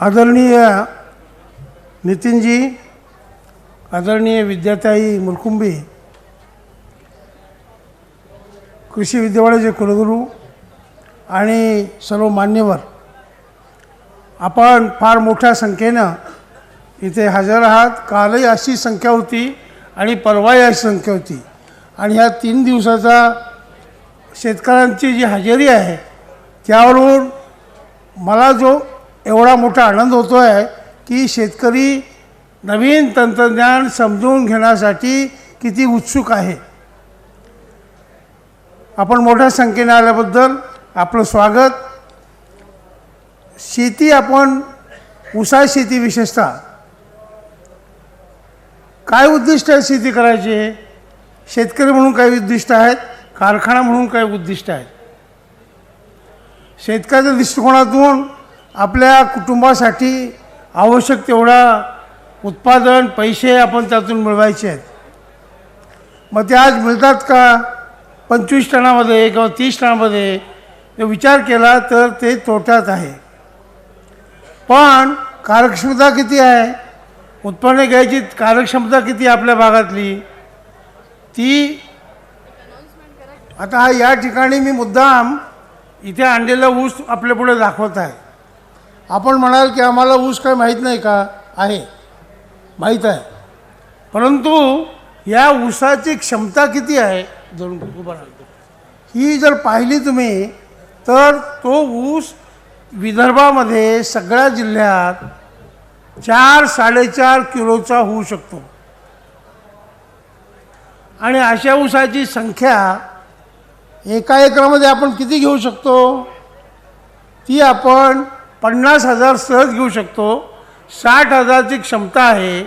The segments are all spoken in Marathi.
आदरणीय नितीनजी, आदरणीय विद्याताई मुलकुंबी, कृषी विद्यापीठाचे कुलगुरू आणि सर्व मान्यवर, आपण फार मोठ्या संख्येनं इथे हजर आहात. कालही अशी संख्या होती आणि परवाही अशी संख्या होती. आणि ह्या 3 दिवसाचा शेतकऱ्यांची जी हजेरी आहे त्यावरून मला जो एवढा मोठा आनंद होतो आहे की शेतकरी नवीन तंत्रज्ञान समजून घेण्यासाठी किती उत्सुक आहे. आपण मोठ्या संख्येने आल्याबद्दल आपलं स्वागत. शेती, आपण ऊसा शेती विशेषतः काय उद्दिष्ट आहे शेती करायचे? शेतकरी म्हणून काही उद्दिष्ट आहेत, कारखाना म्हणून काही उद्दिष्ट आहेत. शेतकऱ्याच्या दृष्टिकोनातून आपल्या कुटुंबासाठी आवश्यक तेवढा उत्पादन, पैसे आपण त्यातून मिळवायचे आहेत. मग ते आज मिळतात का? 25 टनामध्ये किंवा 30 टनामध्ये विचार केला तर ते तोट्यात आहे. पण कार्यक्षमता किती आहे? उत्पन्न घ्यायची कार्यक्षमता किती आपल्या भागातली? ती आता या ठिकाणी मी मुद्दाम इथे आणलेला ऊस आपल्यापुढे दाखवत आहे. आपण म्हणाल की आम्हाला ऊस काय माहीत नाही का? आहे, माहीत आहे. परंतु या ऊसाची क्षमता किती आहे ही जर पाहिली तुम्ही तर तो ऊस विदर्भामध्ये सगळ्या जिल्ह्यात 4-4.5 किलोचा होऊ शकतो. आणि अशा ऊसाची संख्या एका एकरामध्ये आपण किती घेऊ शकतो? ती आपण 50,000 सहज घेऊ शकतो. 60,000ची क्षमता आहे.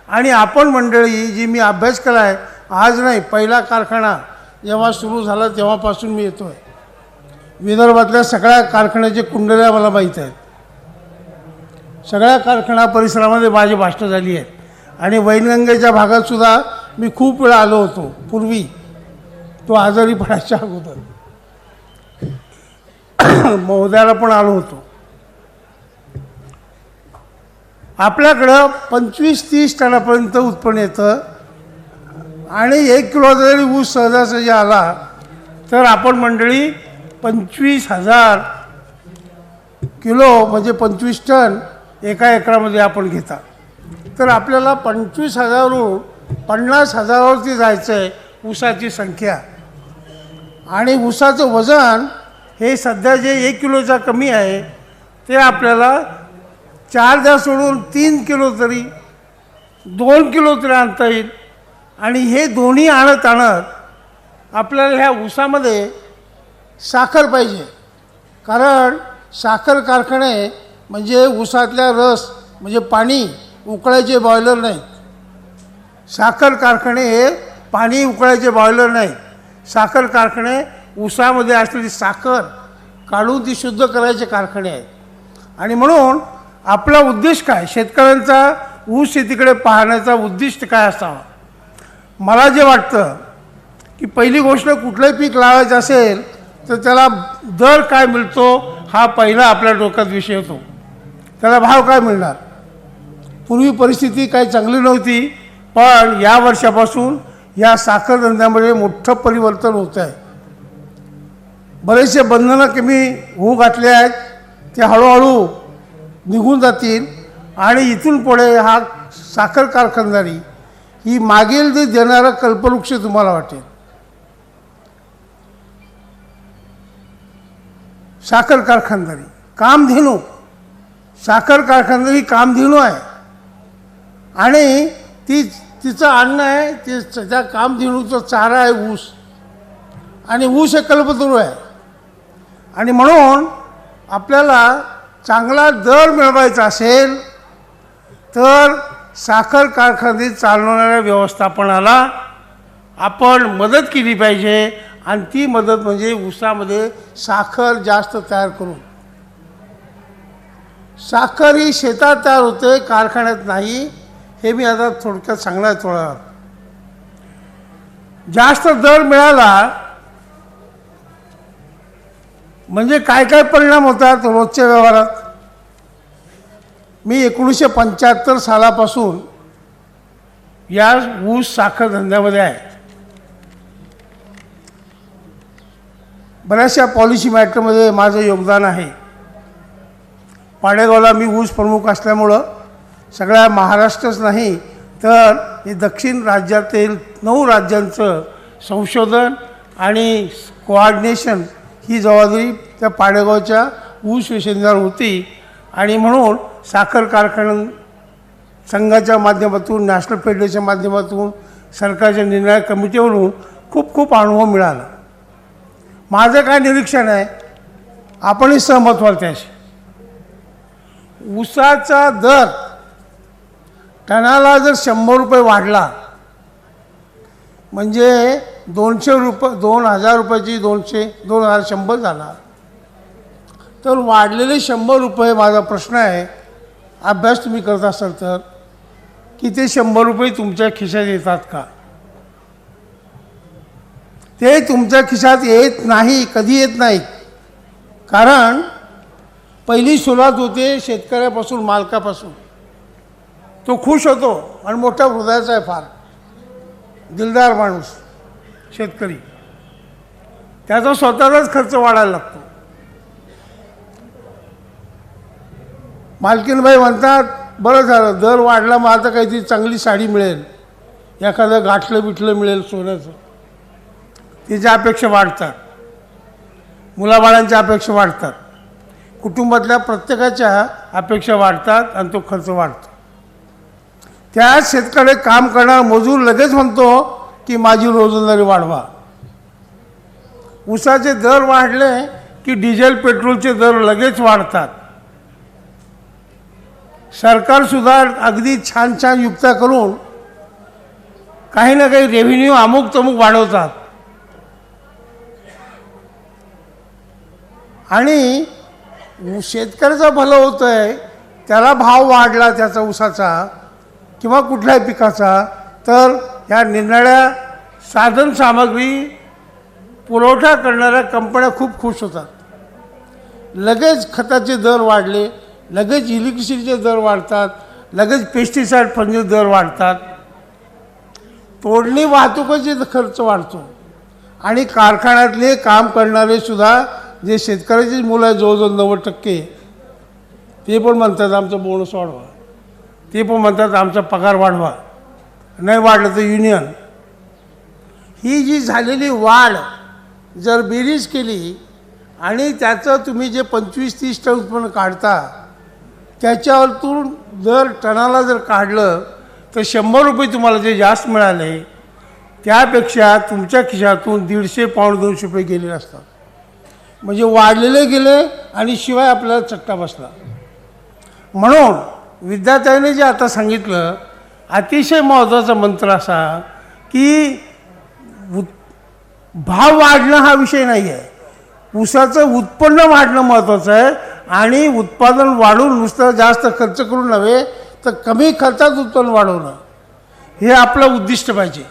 आणि आपण मंडळी जी मी अभ्यास केला आहे, आज नाही, पहिला कारखाना जेव्हा सुरू झाला तेव्हापासून मी येतो आहे. विदर्भातल्या सगळ्या कारखान्याचे कुंडल्या मला माहीत आहेत. सगळ्या कारखाना परिसरामध्ये माझी भाषणं झाली आहेत. आणि वैनगंगेच्या भागातसुद्धा मी खूप वेळा आलो होतो पूर्वी, तो आजारी पडायच्या अगोदर. महोदयाला पण आलो होतो. आपल्याकडं 25-30 टनापर्यंत उत्पन्न येतं. आणि 1 किलो जरी ऊस सहजासहजी आला तर आपण मंडळी 25,000 किलो म्हणजे 25 टन एका एकरामध्ये आपण घेता. तर आपल्याला 25,000वरून 50,000वरती जायचं आहे ऊसाची संख्या. आणि ऊसाचं वजन हे सध्या जे 1 किलोचा कमी आहे ते आपल्याला 4 द्या सोडून 3 किलो तरी, 2 किलो तरी आणता येईल. आणि हे दोन्ही आणत आपल्याला ह्या ऊसामध्ये साखर पाहिजे. कारण साखर कारखाने म्हणजे ऊसातल्या रस म्हणजे पाणी उकळायचे बॉयलर नाहीत. साखर कारखाने हे पाणी उकळायचे बॉयलर नाहीत. साखर कारखाने ऊसामध्ये असलेली साखर काढून ती शुद्ध करायचे कारखाने आहेत. आणि म्हणून आपला उद्देश काय? शेतकऱ्यांचा ऊस शेतीकडे पाहण्याचा उद्दिष्ट काय असावा? मला जे वाटतं की पहिली गोष्ट, कुठलंही पीक लावायचं असेल तर त्याला दर काय मिळतो हा पहिला आपल्या डोक्यात विषय होतो. त्याला भाव काय मिळणार? पूर्वी परिस्थिती काही चांगली नव्हती, पण या वर्षापासून या साखर धंद्यामध्ये मोठं परिवर्तन होतं आहे. बरेचसे बंधनं कमी होऊ घातले आहेत, ते हळूहळू निघून जातील. आणि इथून पुढे हा साखर कारखानदारी ही मागील ते देणारा कल्पवृक्ष तुम्हाला वाटेल. साखर कारखानदारी कामधेनू, साखर कारखानदारी कामधेनू आहे. आणि तिचं अन्न आहे, त्या कामधेनूचा चारा आहे ऊस. आणि ऊस हे कल्पतरू आहे. आणि म्हणून आपल्याला चांगला दर मिळवायचा असेल तर साखर कारखाने चालवणाऱ्या व्यवस्थापनाला आपण मदत केली पाहिजे. आणि ती मदत म्हणजे ऊसामध्ये साखर जास्त तयार करून. साखर ही शेतात तयार होते, कारखान्यात नाही. हे मी आता थोडक्यात सांगणार थोडा. जास्त दर मिळाला म्हणजे काय काय परिणाम होतात रोजच्या व्यवहारात? मी 1975 सालापासून या ऊस साखर धंद्यामध्ये आहे. बऱ्याचशा पॉलिसी मॅटरमध्ये माझं योगदान आहे. पाडेगावला मी ऊस प्रमुख असल्यामुळं सगळ्या महाराष्ट्रच नाही तर हे दक्षिण राज्यातील 9 राज्यांचं संशोधन आणि कोऑर्डिनेशन ही जबाबदारी त्या पाडेगावच्या ऊस विषयीवर होती. आणि म्हणून साखर कारखाना संघाच्या माध्यमातून, नॅशनल फेडरेशनच्या माध्यमातून, सरकारच्या निर्णय कमिटीवरून खूप खूप अनुभव मिळाला. माझं काय निरीक्षण आहे, आपणही सहमत व्हाल त्याशी. ऊसाचा दर टनाला जर 100 रुपये वाढला म्हणजे 200 रुपये, 2000 रुपयाची 2100 झाला, तर वाढलेले 100 रुपये, माझा प्रश्न आहे, अभ्यास तुम्ही करत असाल तर, की ते 100 रुपये तुमच्या खिशात येतात का? ते तुमच्या खिशात येत नाही, कधी येत नाहीत. कारण पहिली सुरुवात होते शेतकऱ्यापासून, मालकापासून. तो खुश होतो आणि मोठा हृदयाचा आहे, फार दिलदार माणूस शेतकरी. त्याचा स्वतःचाच खर्च वाढायला लागतो. मालकीनबाई म्हणतात, बरं झालं दर वाढला, मग आता काहीतरी चांगली साडी मिळेल, एखादं गाठलं बिठलं मिळेल सोन्याचं. तिच्या अपेक्षा वाढतात, मुलाबाळांच्या अपेक्षा वाढतात, कुटुंबातल्या प्रत्येकाच्या अपेक्षा वाढतात आणि तो खर्च वाढतो. त्या शेतकरी काम करणारा मजूर लगेच म्हणतो की माझी रोजंदारी वाढवा. ऊसाचे दर वाढले की डिझेल पेट्रोलचे दर लगेच वाढतात. सरकारसुद्धा अगदी छान छान युक्त्या करून काही ना काही रेव्हेन्यू अमुक तमुक वाढवतात. आणि शेतकऱ्याचं भलं होतं आहे, त्याला भाव वाढला त्याचा ऊसाचा किंवा कुठल्याही पिकाचा, तर ह्या निरनिराळ्या साधनसामग्री पुरवठा करणाऱ्या कंपन्या खूप खुश होतात. लगेच खताचे दर वाढले, लगेच इलेक्ट्रिसिटीचे दर वाढतात, लगेच पेस्टिसाईड फंजचे दर वाढतात, तोडणी वाहतुकीचे खर्च वाढतो. आणि कारखान्यातले काम करणारे सुद्धा जे शेतकऱ्याची मुलं आहेत जवळजवळ 90%, ते पण म्हणतात आमचं बोनस वाढवा, ते पण म्हणतात आमचा पगार वाढवा, नाही वाढलं तर युनियन. ही जी झालेली वाढ जर बेरीज केली आणि त्याचं तुम्ही जे 25-30 टन उत्पन्न काढता त्याच्यावरतून दर टनाला जर काढलं तर 100 रुपये तुम्हाला जे जास्त मिळाले त्यापेक्षा तुमच्या खिशातून 150-200 रुपये गेले असतात. म्हणजे वाढलेले गेले आणि शिवाय आपल्याला चट्टा बसला. म्हणून विद्याताईने जे आता सांगितलं, अतिशय महत्त्वाचा मंत्र असा की भाव वाढणं हा विषय नाही आहे, ऊसाचं उत्पन्न वाढणं महत्त्वाचं आहे. आणि उत्पादन वाढवून नुसतं जास्त खर्च करून नव्हे तर कमी खर्चात उत्पन्न वाढवणं हे आपलं उद्दिष्ट पाहिजे.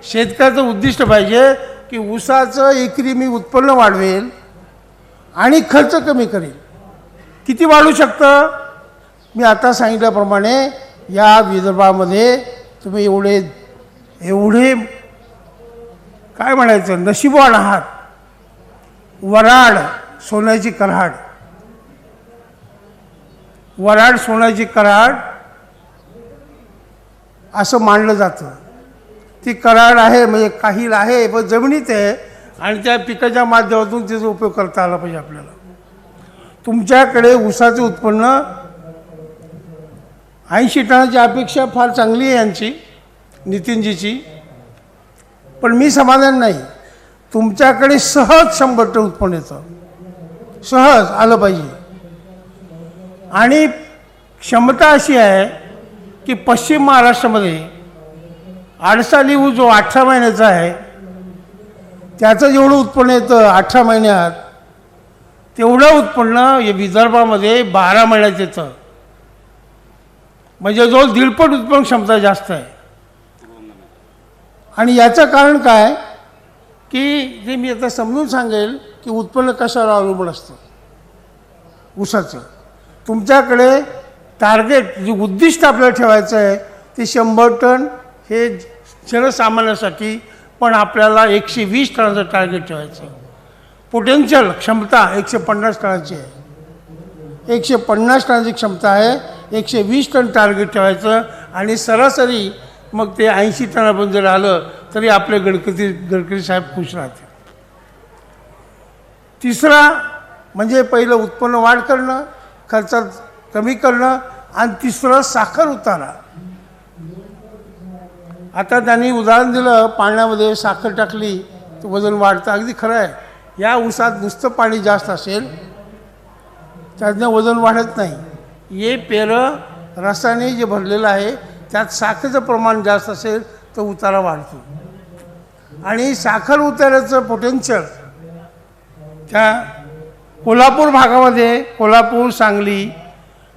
शेतकऱ्याचं उद्दिष्ट पाहिजे की ऊसाचं एकरी मी उत्पन्न वाढवेल आणि खर्च कमी करेल. किती वाढू शकतं? मी आता सांगितल्याप्रमाणे या विदर्भामध्ये तुम्ही एवढे काय म्हणायचं नशीबवान आहात. वराड सोन्याची कराड, वराड सोन्याची कराड असं मानलं जातं. ती कराड आहे म्हणजे काहील आहे पण जमिनीत आहे आणि त्या पिकाच्या माध्यमातून त्याचा उपयोग करता आला पाहिजे आपल्याला. तुमच्याकडे ऊसाचं उत्पन्न 80 टनाची अपेक्षा फार चांगली आहे यांची, नितीनजीची, पण मी समाधान नाही. तुमच्याकडे सहज 100 टन उत्पन्न येतं, सहज आलं पाहिजे. आणि क्षमता अशी आहे की पश्चिम महाराष्ट्रामध्ये आडसाली ऊस जो 18 महिन्याचा आहे त्याचं जेवढं उत्पन्न येतं 18 महिन्यात, तेवढं उत्पन्न या विदर्भामध्ये 12 महिन्यात येतं. म्हणजे जो 1.5 पट उत्पन्न क्षमता जास्त आहे. आणि याचं कारण काय की जे मी आता समजून सांगेल की उत्पन्न कशावर अवलंबून असतं ऊसाचं. तुमच्याकडे टार्गेट जे उद्दिष्ट आपल्याला ठेवायचं आहे ते 100 टन हे जनसामान्यासाठी, पण आपल्याला 120 टनाचं टार्गेट ठेवायचं आहे. पोटेन्शियल क्षमता 150 टनाची आहे, 150 टनाची क्षमता आहे, 120 टन टार्गेट ठेवायचं आणि सरासरी मग ते 80 टनापर्यंत जर आलं तरी आपले गडकरी साहेब खुश राहतील. तिसरा म्हणजे पहिलं उत्पन्न वाढ करणं, खर्चात कमी करणं, आणि तिसरं साखर उतारा. आता त्यांनी उदाहरण दिलं, पाण्यामध्ये साखर टाकली तर वजन वाढतं. अगदी खरं आहे. या ऊसात नुसतं पाणी जास्त असेल त्यातनं वजन वाढत नाही. हे पेरं रसाने जे भरलेलं आहे त्यात साखरेचं प्रमाण जास्त असेल तर उतारा वाढतो. आणि साखर उताराचं पोटेन्शियल त्या कोल्हापूर भागामध्ये, कोल्हापूर, सांगली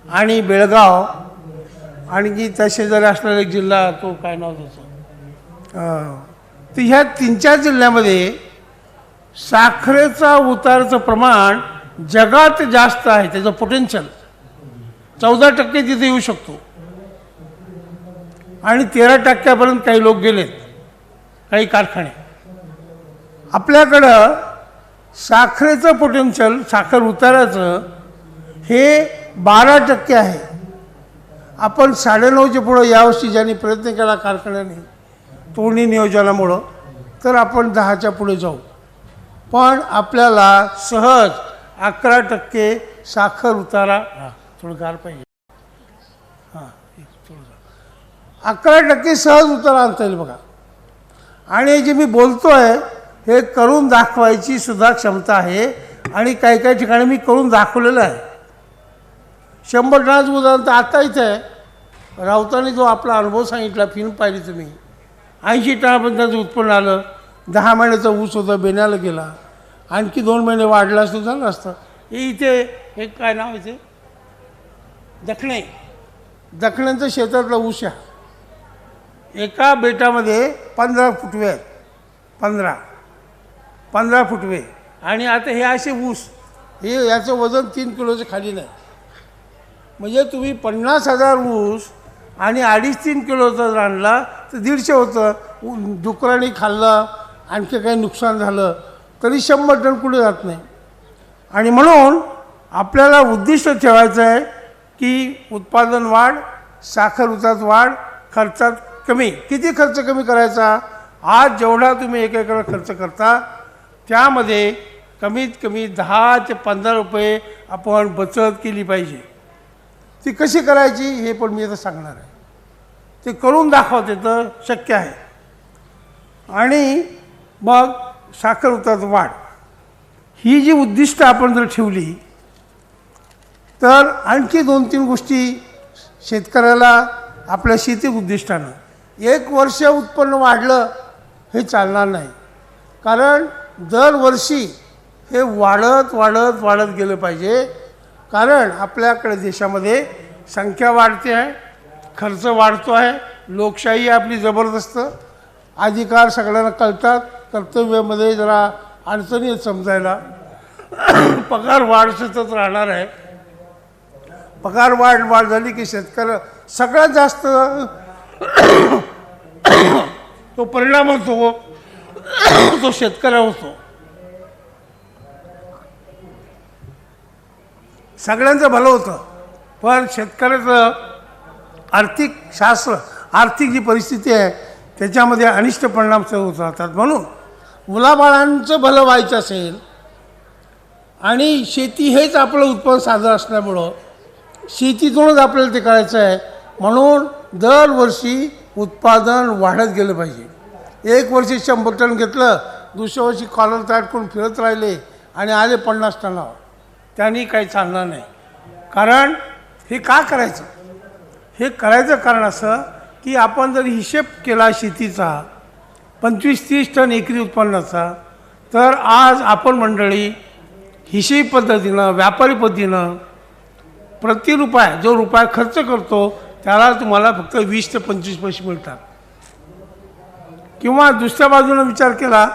आणि बेळगाव आणि जी त्या शेजारी असलेला एक जिल्हा, तो काय नाव त्याचं, तर ह्या 3-4 जिल्ह्यामध्ये साखरेचा उताराचं प्रमाण जगात जास्त आहे. त्याचं पोटेन्शियल 14% तिथे येऊ शकतो आणि 13% काही लोक गेलेत, काही कारखाने. आपल्याकडं साखरेचं पोटेन्शियल, साखर उताराचं हे 12% आहे. आपण 9.5च्या पुढं यावर्षी ज्यांनी प्रयत्न केला कारखान्याने तोडणी नियोजनामुळं, तर आपण 10च्या पुढे जाऊ. पण आपल्याला सहज 11% साखर उतारा, थोडं गार पाहिजे, 11% सहज उतारा आणता येईल बघा. आणि जे मी बोलतो आहे हे करून दाखवायची सुद्धा क्षमता आहे आणि काही काही ठिकाणी मी करून दाखवलेलं आहे. 100 टनाचं उदाहरण तर आता इथे आहे. राऊतांनी जो आपला अनुभव सांगितला, फिल्म पाहिली तुम्ही, 80 टनापर्यंत उत्पन्न आलं. 10 महिन्याचा ऊस होता, बेण्याला गेला, आणखी 2 महिने वाढला असतं झालं असतं. हे इथे एक काय नाव इथे दखणे, दखण्यांचं शेतातला ऊस आहे. एका बेटामध्ये 15 फुटवे आहेत, 15 फुटवे. आणि आता हे असे ऊस, हे याचं वजन 3 किलोचं खाली नाही. म्हणजे तुम्ही 50,000 ऊस आणि 2.5-3 किलोचा जर आणला तर 150 होतं. डुकरांनी खाल्लं, आणखी काही नुकसान झालं तरी 100 टन कुठे जात नाही. आणि म्हणून आपल्याला उद्दिष्ट ठेवायचं आहे की उत्पादन वाढ, साखर उतारात वाढ, खर्चात कमी. किती खर्च कमी करायचा? आज जेवढा तुम्ही एक एकराला खर्च करता त्यामध्ये कमीत कमी 10 ते 15 रुपये आपण बचत केली पाहिजे. ती कशी करायची हे पण मी आता सांगणार आहे. ते करून दाखवते तर शक्य आहे. आणि मग साखर उतारात वाढ ही जी उद्दिष्ट आपण जर ठेवली तर आणखी 2-3 गोष्टी शेतकऱ्याला आपल्या शेती उद्दिष्टानं, 1 वर्ष उत्पन्न वाढलं हे चालणार नाही. कारण दरवर्षी हे वाढत वाढत वाढत गेलं पाहिजे. कारण आपल्याकडे देशामध्ये संख्या वाढते आहे, खर्च वाढतो आहे, लोकशाही आपली जबरदस्त, अधिकार सगळ्यांना कळतात, कर्तव्यामध्ये जरा अडचणी आहेत समजायला. पगार वाढ सतत राहणार आहे. पगार वाढ झाली की शेतकरी सगळ्यात जास्त तो परिणाम होतो तो शेतकऱ्यावर होतो. सगळ्यांचं भलं होतं पण शेतकऱ्याचं आर्थिक जी परिस्थिती आहे त्याच्यामध्ये अनिष्ट परिणाम होत राहतात. म्हणून मुलाबाळांचं भलं व्हायचं असेल आणि शेती हेच आपलं उत्पन्न साधन असल्यामुळं शेतीतूनच आपल्याला ते करायचं आहे. म्हणून दरवर्षी उत्पादन वाढत गेलं पाहिजे. 1 वर्षी 100 टन घेतलं, दुसऱ्या वर्षी कॉलर तयार करून फिरत राहिले आणि आले 50 टनावर, त्यांनी काही चालणार नाही. कारण हे का करायचं? हे करायचं कारण असं की आपण जर हिशेब केला शेतीचा 25-30 टन एकरी उत्पन्नाचा, तर आज आपण मंडळी हिशेबी पद्धतीनं, व्यापारी पद्धतीनं प्रति रुपया जो रुपया खर्च करतो त्याला तुम्हाला फक्त 20 ते 25 पैसे मिळतात. किंवा दुसऱ्या बाजूनं विचार केला,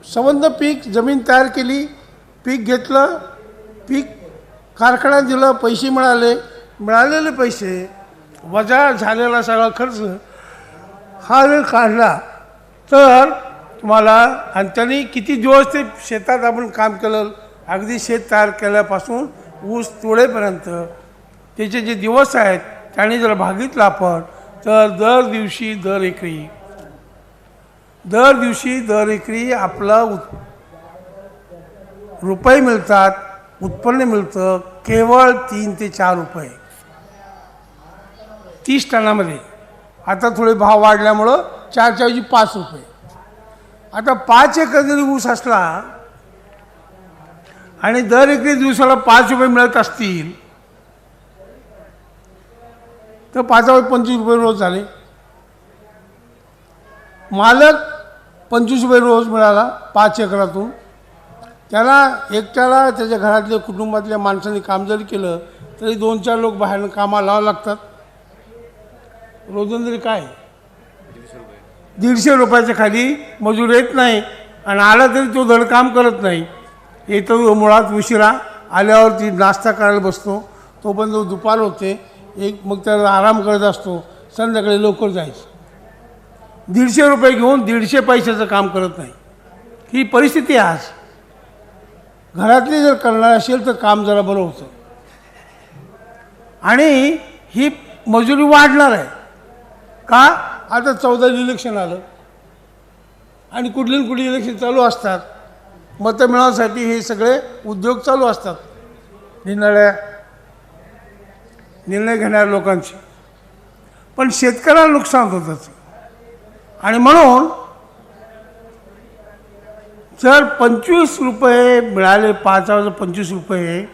संबंध पीक जमीन तयार केली, पीक घेतलं, पीक कारखान्यात दिलं, पैसे मिळाले, मिळालेले पैसे वजा झालेला सगळा खर्च हा जर काढला तर तुम्हाला, आणि त्यांनी किती दिवस ते शेतात आपण काम केलं, अगदी शेत तयार केल्यापासून ऊस तोडेपर्यंत त्याचे जे दिवस आहेत त्याने जर भागितलं आपण तर दर दिवशी दर एकरी आपला रुपये मिळतात, उत्पन्न मिळतं केवळ 3 ते 4 रुपये 30 टनामध्ये. आता थोडे भाव वाढल्यामुळं 4च्या ऐवजी 5 रुपये. आता 5 एकर जरी ऊस असला आणि दर एकरी दिवसाला 5 रुपये मिळत असतील तर 5 25 रुपये रोज झाले. मालक 25 रुपये रोज मिळाला 5 एकरातून. त्याला एकट्याला त्याच्या घरातल्या कुटुंबातल्या माणसांनी काम जरी केलं तरी 2-4 लोक बाहेर कामाला लावावं लागतात. रोजंदारी काय 150 रुपयाच्या खाली मजूर येत नाही, आणि आला तरी तो धड काम करत नाही. येतो मुळात उशिरा, आल्यावरती नाश्ता करायला बसतो, तोपर्यंत दुपार होते, मग त्याला आराम करत असतो, संध्याकाळी लवकर जायचं. 150 रुपये घेऊन 150 पैशाचं काम करत नाही. ही परिस्थिती आहे आज. घरातली जर करणार असेल तर काम जरा बरं होतं, आणि ही मजुरी वाढणार आहे का? आता 14 इलेक्शन आलं आणि कुठली इलेक्शन चालू असतात, मतं मिळवण्यासाठी हे सगळे उद्योग चालू असतात निर्णय घेणाऱ्या लोकांचे. पण शेतकऱ्याला नुकसान होतं. आणि म्हणून जर 25 रुपये मिळाले, 5,025 रुपये,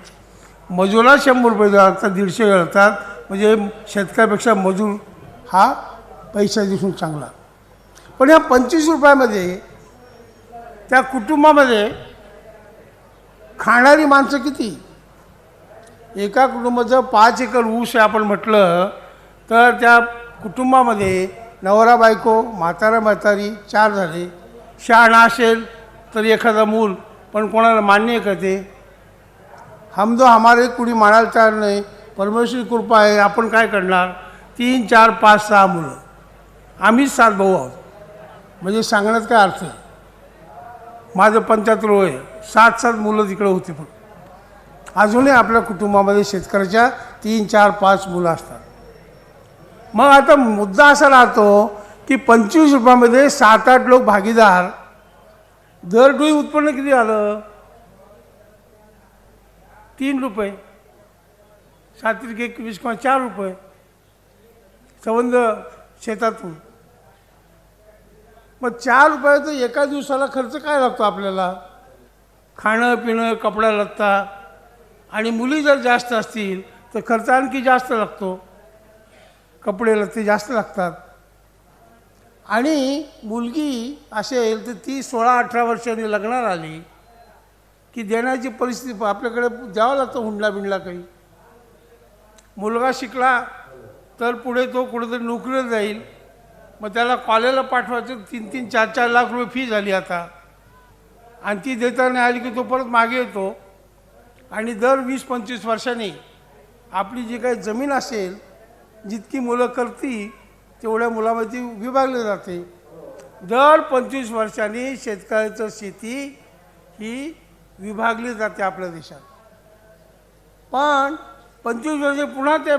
मजुराला 100 रुपये लागतात, 150 लागतात, म्हणजे शेतकऱ्यापेक्षा मजूर हा पैसा दिसून चांगला. पण या 25 रुपयामध्ये त्या कुटुंबामध्ये खाणारी माणसं किती? एका कुटुंबाचं 5 एकर ऊस आहे आपण म्हटलं तर त्या कुटुंबामध्ये नवरा बायको, म्हातारी 4 झाले. शहाणा असेल तर एखादा मूल, पण कोणाला मान्य करते हम दो हमारे कुणी मानायला तयार नाही. परमेश्वरी कृपा आहे, आपण काय करणार? 3, 4, 5, 6 मुलं, आम्हीच 7 भाऊ आहोत. म्हणजे सांगण्यात काय अर्थ आहे? माझं 75 वय, 7 मुलं तिकडे होती. पण अजूनही आपल्या कुटुंबामध्ये शेतकऱ्याच्या 3, 4, 5 मुलं असतात. मग आता मुद्दा असा राहतो की 25 रुपयामध्ये 7-8 लोक भागीदार, दर डोळी उत्पन्न किती आलं? 3 रुपये, 7 21 किंवा 4 रुपये संबंध शेतातून. मग 4 रुपयाचं एका दिवसाला खर्च काय लागतो आपल्याला? खाणं पिणं, कपडा लत्ता, आणि मुली जर जास्त असतील तर खर्च आणखी जास्त लागतो, कपडे लत्ते जास्त लागतात. आणि मुलगी असेल तर ती 16-18 वर्षांनी लग्नाला आली की देण्याची परिस्थिती आपल्याकडे द्यावं लागतं, हुंडा बिंडला काही. मुलगा शिकला तर पुढे तो कुठेतरी नोकरीला जाईल, मग त्याला कॉलेजला पाठवायचं 3-3, 4-4 लाख रुपये फी झाली आता, आणि ती देता नाही आली की तो परत मागे येतो. आणि दर 20-25 वर्षांनी आपली जी काही जमीन असेल, जितकी मुलं करती तेवढ्या मुलामध्ये विभागली जाते. दर 25 वर्षांनी शेतकऱ्याचं शेती ही विभागली जाते आपल्या देशात. पण 25 वर्षे पुन्हा त्या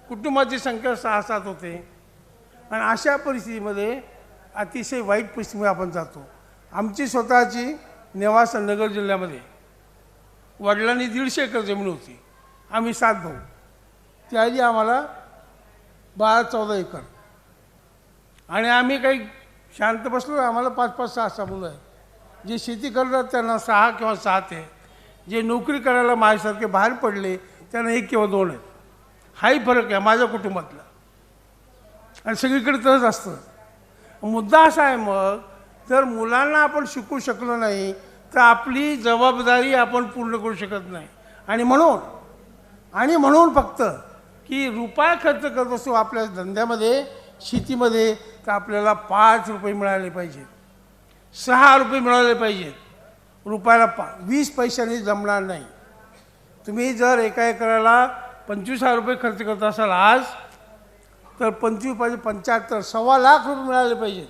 कुटुंबाची संख्या 6-7 होते, आणि अशा परिस्थितीमध्ये अतिशय वाईट परिस्थितीमध्ये आपण जातो. आमची स्वतःची नेवासा नगर जिल्ह्यामध्ये वडिलांनी 150 एकर जमीन होती, आम्ही 7 भाऊ. त्याआधी आम्हाला 12-14 एकर, आणि आम्ही काही शांत बसलो. आम्हाला 5-5, 6-6 मुलं आहेत. जे शेती करतात त्यांना 6 किंवा 7 आहे, जे नोकरी करायला माझ्यासारखे बाहेर पडले त्यांना 1 किंवा 2 आहेत. हाही फरक आहे माझ्या कुटुंबातला, आणि सगळीकडे तसंच असतं. मुद्दा असा आहे, मग जर मुलांना आपण शिकवू शकलो नाही तर आपली जबाबदारी आपण पूर्ण करू शकत नाही. आणि म्हणून फक्त की रुपया खर्च करत असतो आपल्या धंद्यामध्ये, शेतीमध्ये, तर आपल्याला 5 रुपये मिळाले पाहिजेत, 6 रुपये मिळाले पाहिजेत. रुपयाला 20 पैशांनी जमणार नाही. तुम्ही जर एका एकराला 25,000 रुपये खर्च करत असाल आज, तर 25 पाहिजे 75, ₹1,25,000 मिळाले पाहिजेत.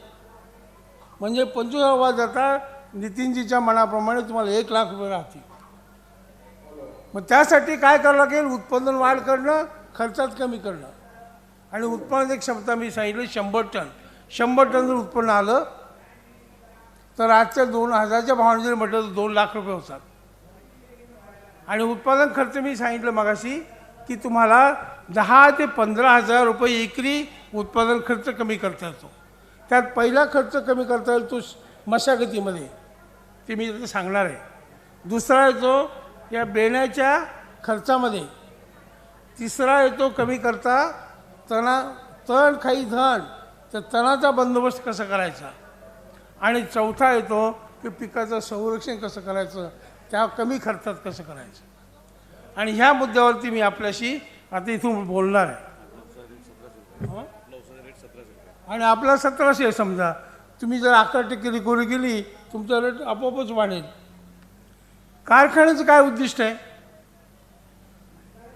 म्हणजे 25,000 जाता नितीनजीच्या मनाप्रमाणे तुम्हाला ₹1,00,000 राहतील. मग त्यासाठी काय करावं लागेल? उत्पादन वाढ करणं, खर्चात कमी करणं. आणि उत्पादन क्षमता मी सांगितलं 100 टन. 100 टन जर उत्पन्न आलं तर आजच्या 2,000च्या भावाने जरी म्हटलं तर ₹2,00,000 होतात. आणि उत्पादन खर्च मी सांगितलं मगाशी की तुम्हाला 10,000 ते 15,000 रुपये एकरी उत्पादन खर्च कमी करता येतो. त्यात पहिला खर्च कमी करता येईल तो मशागतीमध्ये, ते मी तिथे सांगणार आहे. दुसरा येतो या बेण्याच्या खर्चामध्ये. तिसरा येतो कमी करता तण खाई धन, तर तणाचा बंदोबस्त कसा करायचा. आणि चौथा येतो की पिकाचं संरक्षण कसं करायचं, त्या कमी खर्चात कसं करायचं. आणि ह्या मुद्द्यावरती मी आपल्याशी आता इथून बोलणार आहे. आणि आपला 1700 समजा, तुम्ही जर 11% रिकव्हरी केली तुमचा रेट आपोआपच वाढेल. कारखान्याचं काय उद्दिष्ट आहे?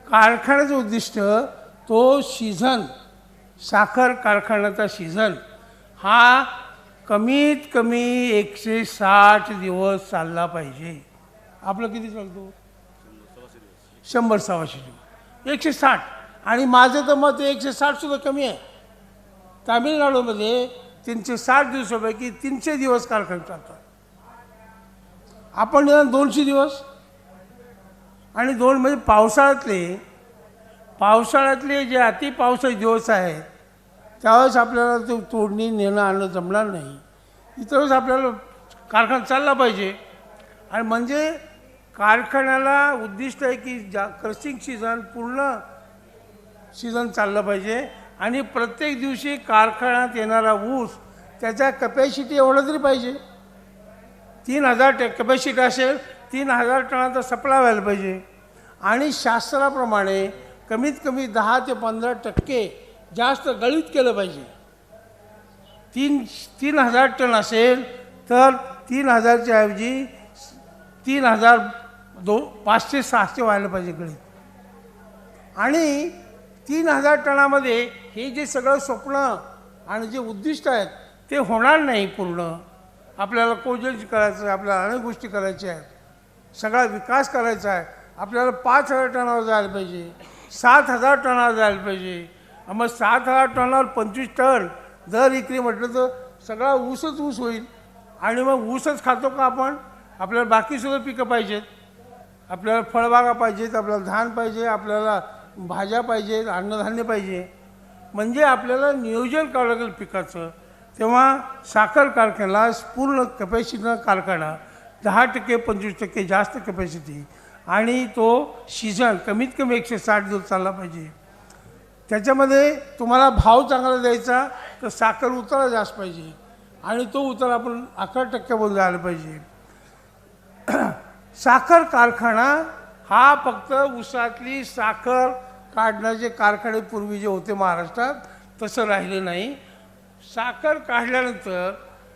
कारखान्याचं उद्दिष्ट तो सीझन, साखर कारखान्याचा सीझन हा कमीत कमी 160 दिवस चालला पाहिजे. आपलं किती चालतो? 100-125 दिवस, 160. आणि माझं तर मत 160 कमी आहे. तामिळनाडूमध्ये 360 दिवसापैकी 300 दिवस कारखाने चालतात. आपण 200 दिवस. आणि म्हणजे पावसाळ्यातले जे अति पावसाचे दिवस आहेत त्यावेळेस आपल्याला ते तोडणी नेणं आणणं जमणार नाही. इतर वेळेस आपल्याला कारखाना चालला पाहिजे. आणि म्हणजे कारखान्याला उद्दिष्ट आहे की क्रशिंग सीझन पूर्ण सीझन चाललं पाहिजे. आणि प्रत्येक दिवशी कारखान्यात येणारा ऊस त्याच्या कपॅसिटी एवढं तरी पाहिजे. 3,000 कपॅसिटी असेल, 3,000 टनाचा सप्लाय व्हायला पाहिजे. आणि शास्त्राप्रमाणे कमीत कमी 10 ते 15% जास्त गळीत केलं पाहिजे. 3,000 टन असेल तर 3,000च्या ऐवजी 3,500-600 व्हायला पाहिजे गळीत. आणि 3,000 टनामध्ये हे जे सगळं स्वप्न आणि जे उद्दिष्ट आहेत ते होणार नाही पूर्ण. आपल्याला कोजल करायचं आहे, आपल्याला अनेक गोष्टी करायच्या आहेत, सगळा विकास करायचा आहे. आपल्याला 5,000 टनावर जायला पाहिजे, 7,000 टनावर जायला पाहिजे. मग 7,000 टनावर 25 टन दर एकरी म्हटलं तर सगळा ऊसच ऊस होईल. आणि मग ऊसच खातो का आपण? आपल्याला बाकीसुद्धा पिकं पाहिजेत, आपल्याला फळबागा पाहिजेत, आपल्याला धान पाहिजे, आपल्याला भाज्या पाहिजेत, अन्नधान्य पाहिजे. म्हणजे आपल्याला नियोजन करावं लागेल पिकाचं. तेव्हा साखर कारखान्याला पूर्ण कपॅसिटीनं कारखाना 10% 25% जास्त कपॅसिटी. आणि तो सीझन कमीत कमी 160 दिवस चालला पाहिजे. त्याच्यामध्ये तुम्हाला भाव चांगला द्यायचा तर साखर उतारा जास्त पाहिजे. आणि तो उतारा आपण 11% बोलून जायला पाहिजे. साखर कारखाना हा फक्त ऊसातली साखर काढण्याचे कारखाने पूर्वी जे होते महाराष्ट्रात तसं राहिलं नाही. साखर काढल्यानंतर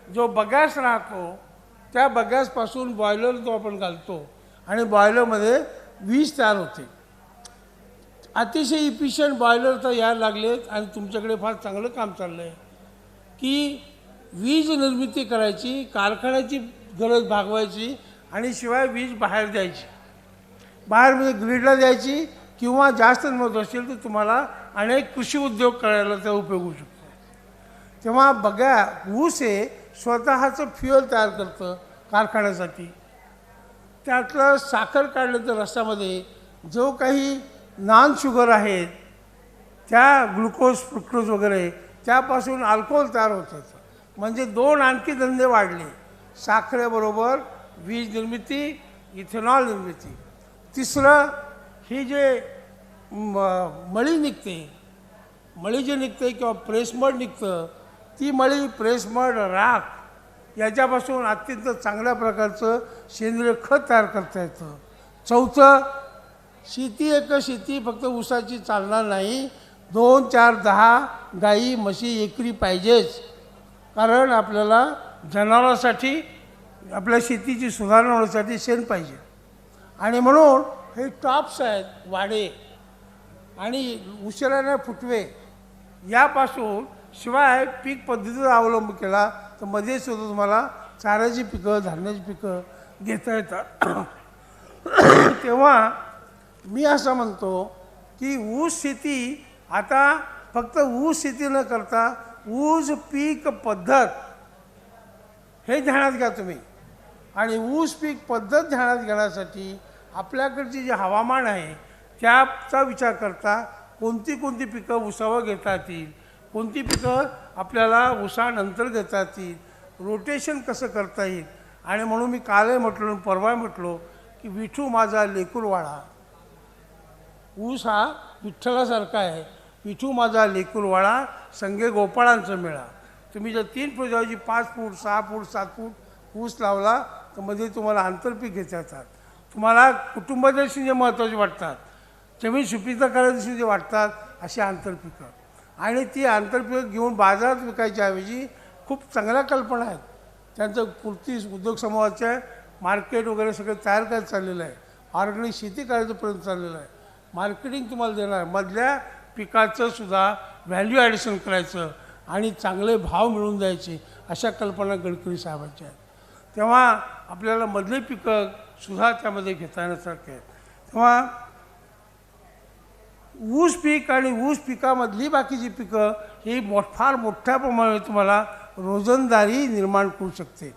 जो बगॅस राहतो त्या बगॅसपासून बॉयलर जो आपण घालतो आणि बॉयलरमध्ये वीज तयार होते. अतिशय इफिशियंट बॉयलर तर यायला लागलेत. आणि तुमच्याकडे फार चांगलं काम चाललं आहे की वीज निर्मिती करायची, कारखान्याची गरज भागवायची आणि शिवाय वीज बाहेर द्यायची, बाहेर म्हणजे ग्रीडला द्यायची. किंवा जास्त मत असेल तर तुम्हाला अनेक कृषी उद्योग करायला त्याचा उपयोग होऊ शकतो. तेव्हा ऊस हे स्वतःचं फ्युअल तयार करतं कारखान्यासाठी. त्यातलं साखर काढल्यानंतर रसामध्ये जो काही नॉन शुगर आहेत त्या ग्लुकोज फ्रुक्टोज वगैरे त्यापासून अल्कोहोल तयार होतं. म्हणजे 2 आणखी धंदे वाढले, साखरेबरोबर वीज निर्मिती, इथेनॉल निर्मिती. तिसरं ही जे मळी निघते, मळी जे निघते किंवा प्रेसमड निघतं, ती मळी प्रेसमड राख याच्यापासून अत्यंत चांगल्या प्रकारचं सेंद्रिय खत तयार करता येतं. चौथं, शेती फक्त ऊसाची चालणार नाही, 2, 4, 10 गाई म्हशी एकरी पाहिजेच. कारण आपल्याला जनावरांसाठी आपल्या शेतीची सुधारणा होण्यासाठी शेण पाहिजे. आणि म्हणून हे टॉप्स आहेत वाडे, आणि उशिराने फुटवे यापासून शिवाय पीक पद्धतीचा अवलंब केला तर मध्ये सुद्धा तुम्हाला चाऱ्याची पिकं धान्याची पिकं घेता येतात. तेव्हा मी असं म्हणतो की ऊस शेती आता फक्त ऊस शेती न करता ऊस पीक पद्धत हे ध्यानात घ्या तुम्ही. आणि ऊस पीक पद्धत ध्यानात घेण्यासाठी आपल्याकडचे जे हवामान आहे त्याचा विचार करता कोणती कोणती पिकं ऊसावर घेता येतील, कोणती पिकं आपल्याला ऊसानंतर घेता येतील, रोटेशन कसं करता येईल. आणि म्हणून मी कालही म्हटलो परवा म्हटलो की विठू माझा लेकूरवाडा, ऊस हा विठ्ठलासारखा आहे. विठू माझा लेकूरवाडा संगे गोपाळांचा मेळा. तुम्ही जर 3 फूट जायची 5 फूट 6 फूट 7 फूट ऊस लावला तर मध्ये तुम्हाला आंतरपीक घेता येतात. तुम्हाला कुटुंबादर्शी जे महत्त्वाचे वाटतात, जमीन सुपीकता करायची जे वाटतात अशी आंतरपिकं. आणि ती आंतरपिकं घेऊन बाजारात विकायच्या ऐवजी खूप चांगल्या कल्पना आहेत. त्यांचं पूर्ती उद्योग समूहाचे मार्केट वगैरे सगळं तयार करायचं चाललेलं आहे. ऑर्गॅनिक शेती करायचा प्रयत्न चाललेला आहे. मार्केटिंग तुम्हाला देणार, मधल्या पिकाचं सुद्धा व्हॅल्यू ॲडिशन करायचं आणि चांगले भाव मिळवून द्यायचे अशा कल्पना गडकरी साहेबांच्या आहेत. तेव्हा आपल्याला मधले पिकं सुद्धा त्यामध्ये घेता येण्यासारखे आहेत. तेव्हा ऊस पीक आणि ऊस पिकामधली बाकीची पिकं ही फार मोठ्या प्रमाणात तुम्हाला रोजंदारी निर्माण करू शकते.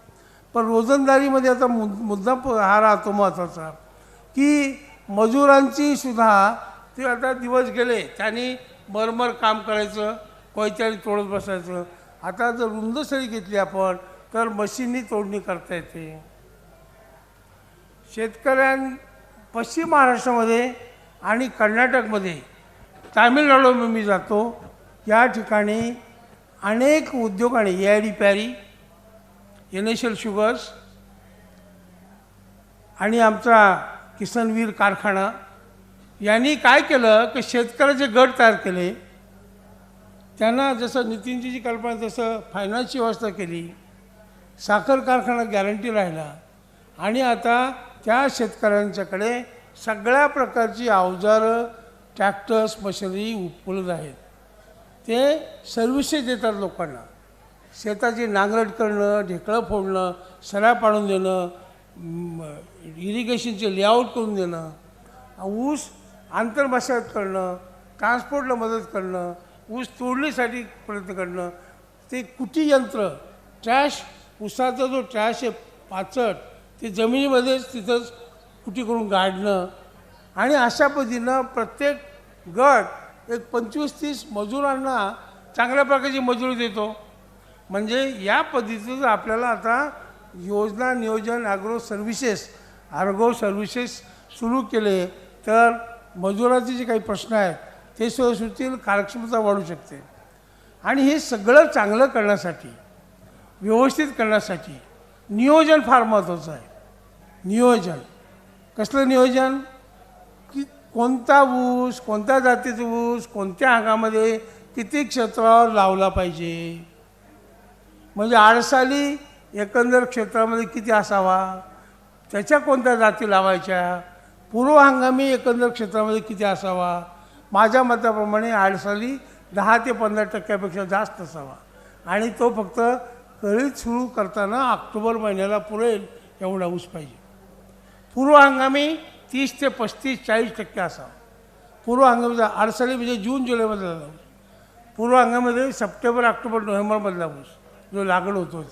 पण रोजंदारीमध्ये आता मुद्दा हा राहतो महत्त्वाचा की मजुरांची सुद्धा ते आता दिवस गेले, त्यांनी मरमर काम करायचं, कोयत्याने तोडत बसायचं. आता जर रुंद सरी घेतली आपण तर मशीननी तोडणी करता येते. पश्चिम महाराष्ट्रामध्ये आणि कर्नाटकमध्ये, तामिळनाडूमध्ये मी जातो, या ठिकाणी अनेक उद्योग आणि AID पॅरी, NSL शुगर्स आणि आमचा किसनवीर कारखाना यांनी काय केलं की शेतकऱ्याचे गट तयार केले. त्यांना जसं नितीनची जी कल्पना तसं फायनान्सची व्यवस्था केली, साखर कारखाना गॅरंटी राहिला आणि आता त्या शेतकऱ्यांच्याकडे सगळ्या प्रकारची अवजारं, ट्रॅक्टर्स, मशिनरी उपलब्ध आहेत. ते सर्व्हिसेस देतात लोकांना. शेताची नांगरट करणं, ढेकळं फोडणं, सऱ्या पाडून देणं, इरिगेशनचे लेआउट करून देणं, ऊस आंतरमशागत करणं, ट्रान्सपोर्टला मदत करणं, ऊस तोडणीसाठी प्रयत्न करणं, ते कुटी यंत्र, ट्रॅश, ऊसाचा जो ट्रॅश आहे पाचट ते जमिनीमध्येच तिथंच कुटी करून गाडणं. आणि अशा पद्धतीनं प्रत्येक गट एक 25-30 मजुरांना चांगल्या प्रकारची मजुरी देतो. म्हणजे या पद्धतीचं आपल्याला आता योजना नियोजन ॲग्रो सर्व्हिसेस सुरू केले तर मजुराचे जे काही प्रश्न आहेत ते सुटतील, कार्यक्षमता वाढू शकते. आणि हे सगळं चांगलं करण्यासाठी, व्यवस्थित करण्यासाठी नियोजन फार महत्त्वाचं आहे. नियोजन कसलं नियोजन की कोणता ऊस, कोणत्या जातीचा ऊस, कोणत्या हंगामामध्ये किती क्षेत्रावर लावला पाहिजे, म्हणजे आडसाली एकंदर क्षेत्रामध्ये किती असावा, त्याच्या कोणत्या जाती लावायच्या, पूर्व हंगामी एकंदर क्षेत्रामध्ये किती असावा. माझ्या मताप्रमाणे आडसाली 10 ते 15% जास्त असावा आणि तो फक्त कळीत सुरू करताना ऑक्टोबर महिन्याला पुरेल एवढा ऊस पाहिजे. पूर्व हंगामी 30 ते 35-40% असावा. पूर्व हंगामी आडसाली म्हणजे जून जुलैमधला ऊस. पूर्व हंगामामध्ये सप्टेंबर ऑक्टोबर नोव्हेंबरमधला ऊस जो लागण होतो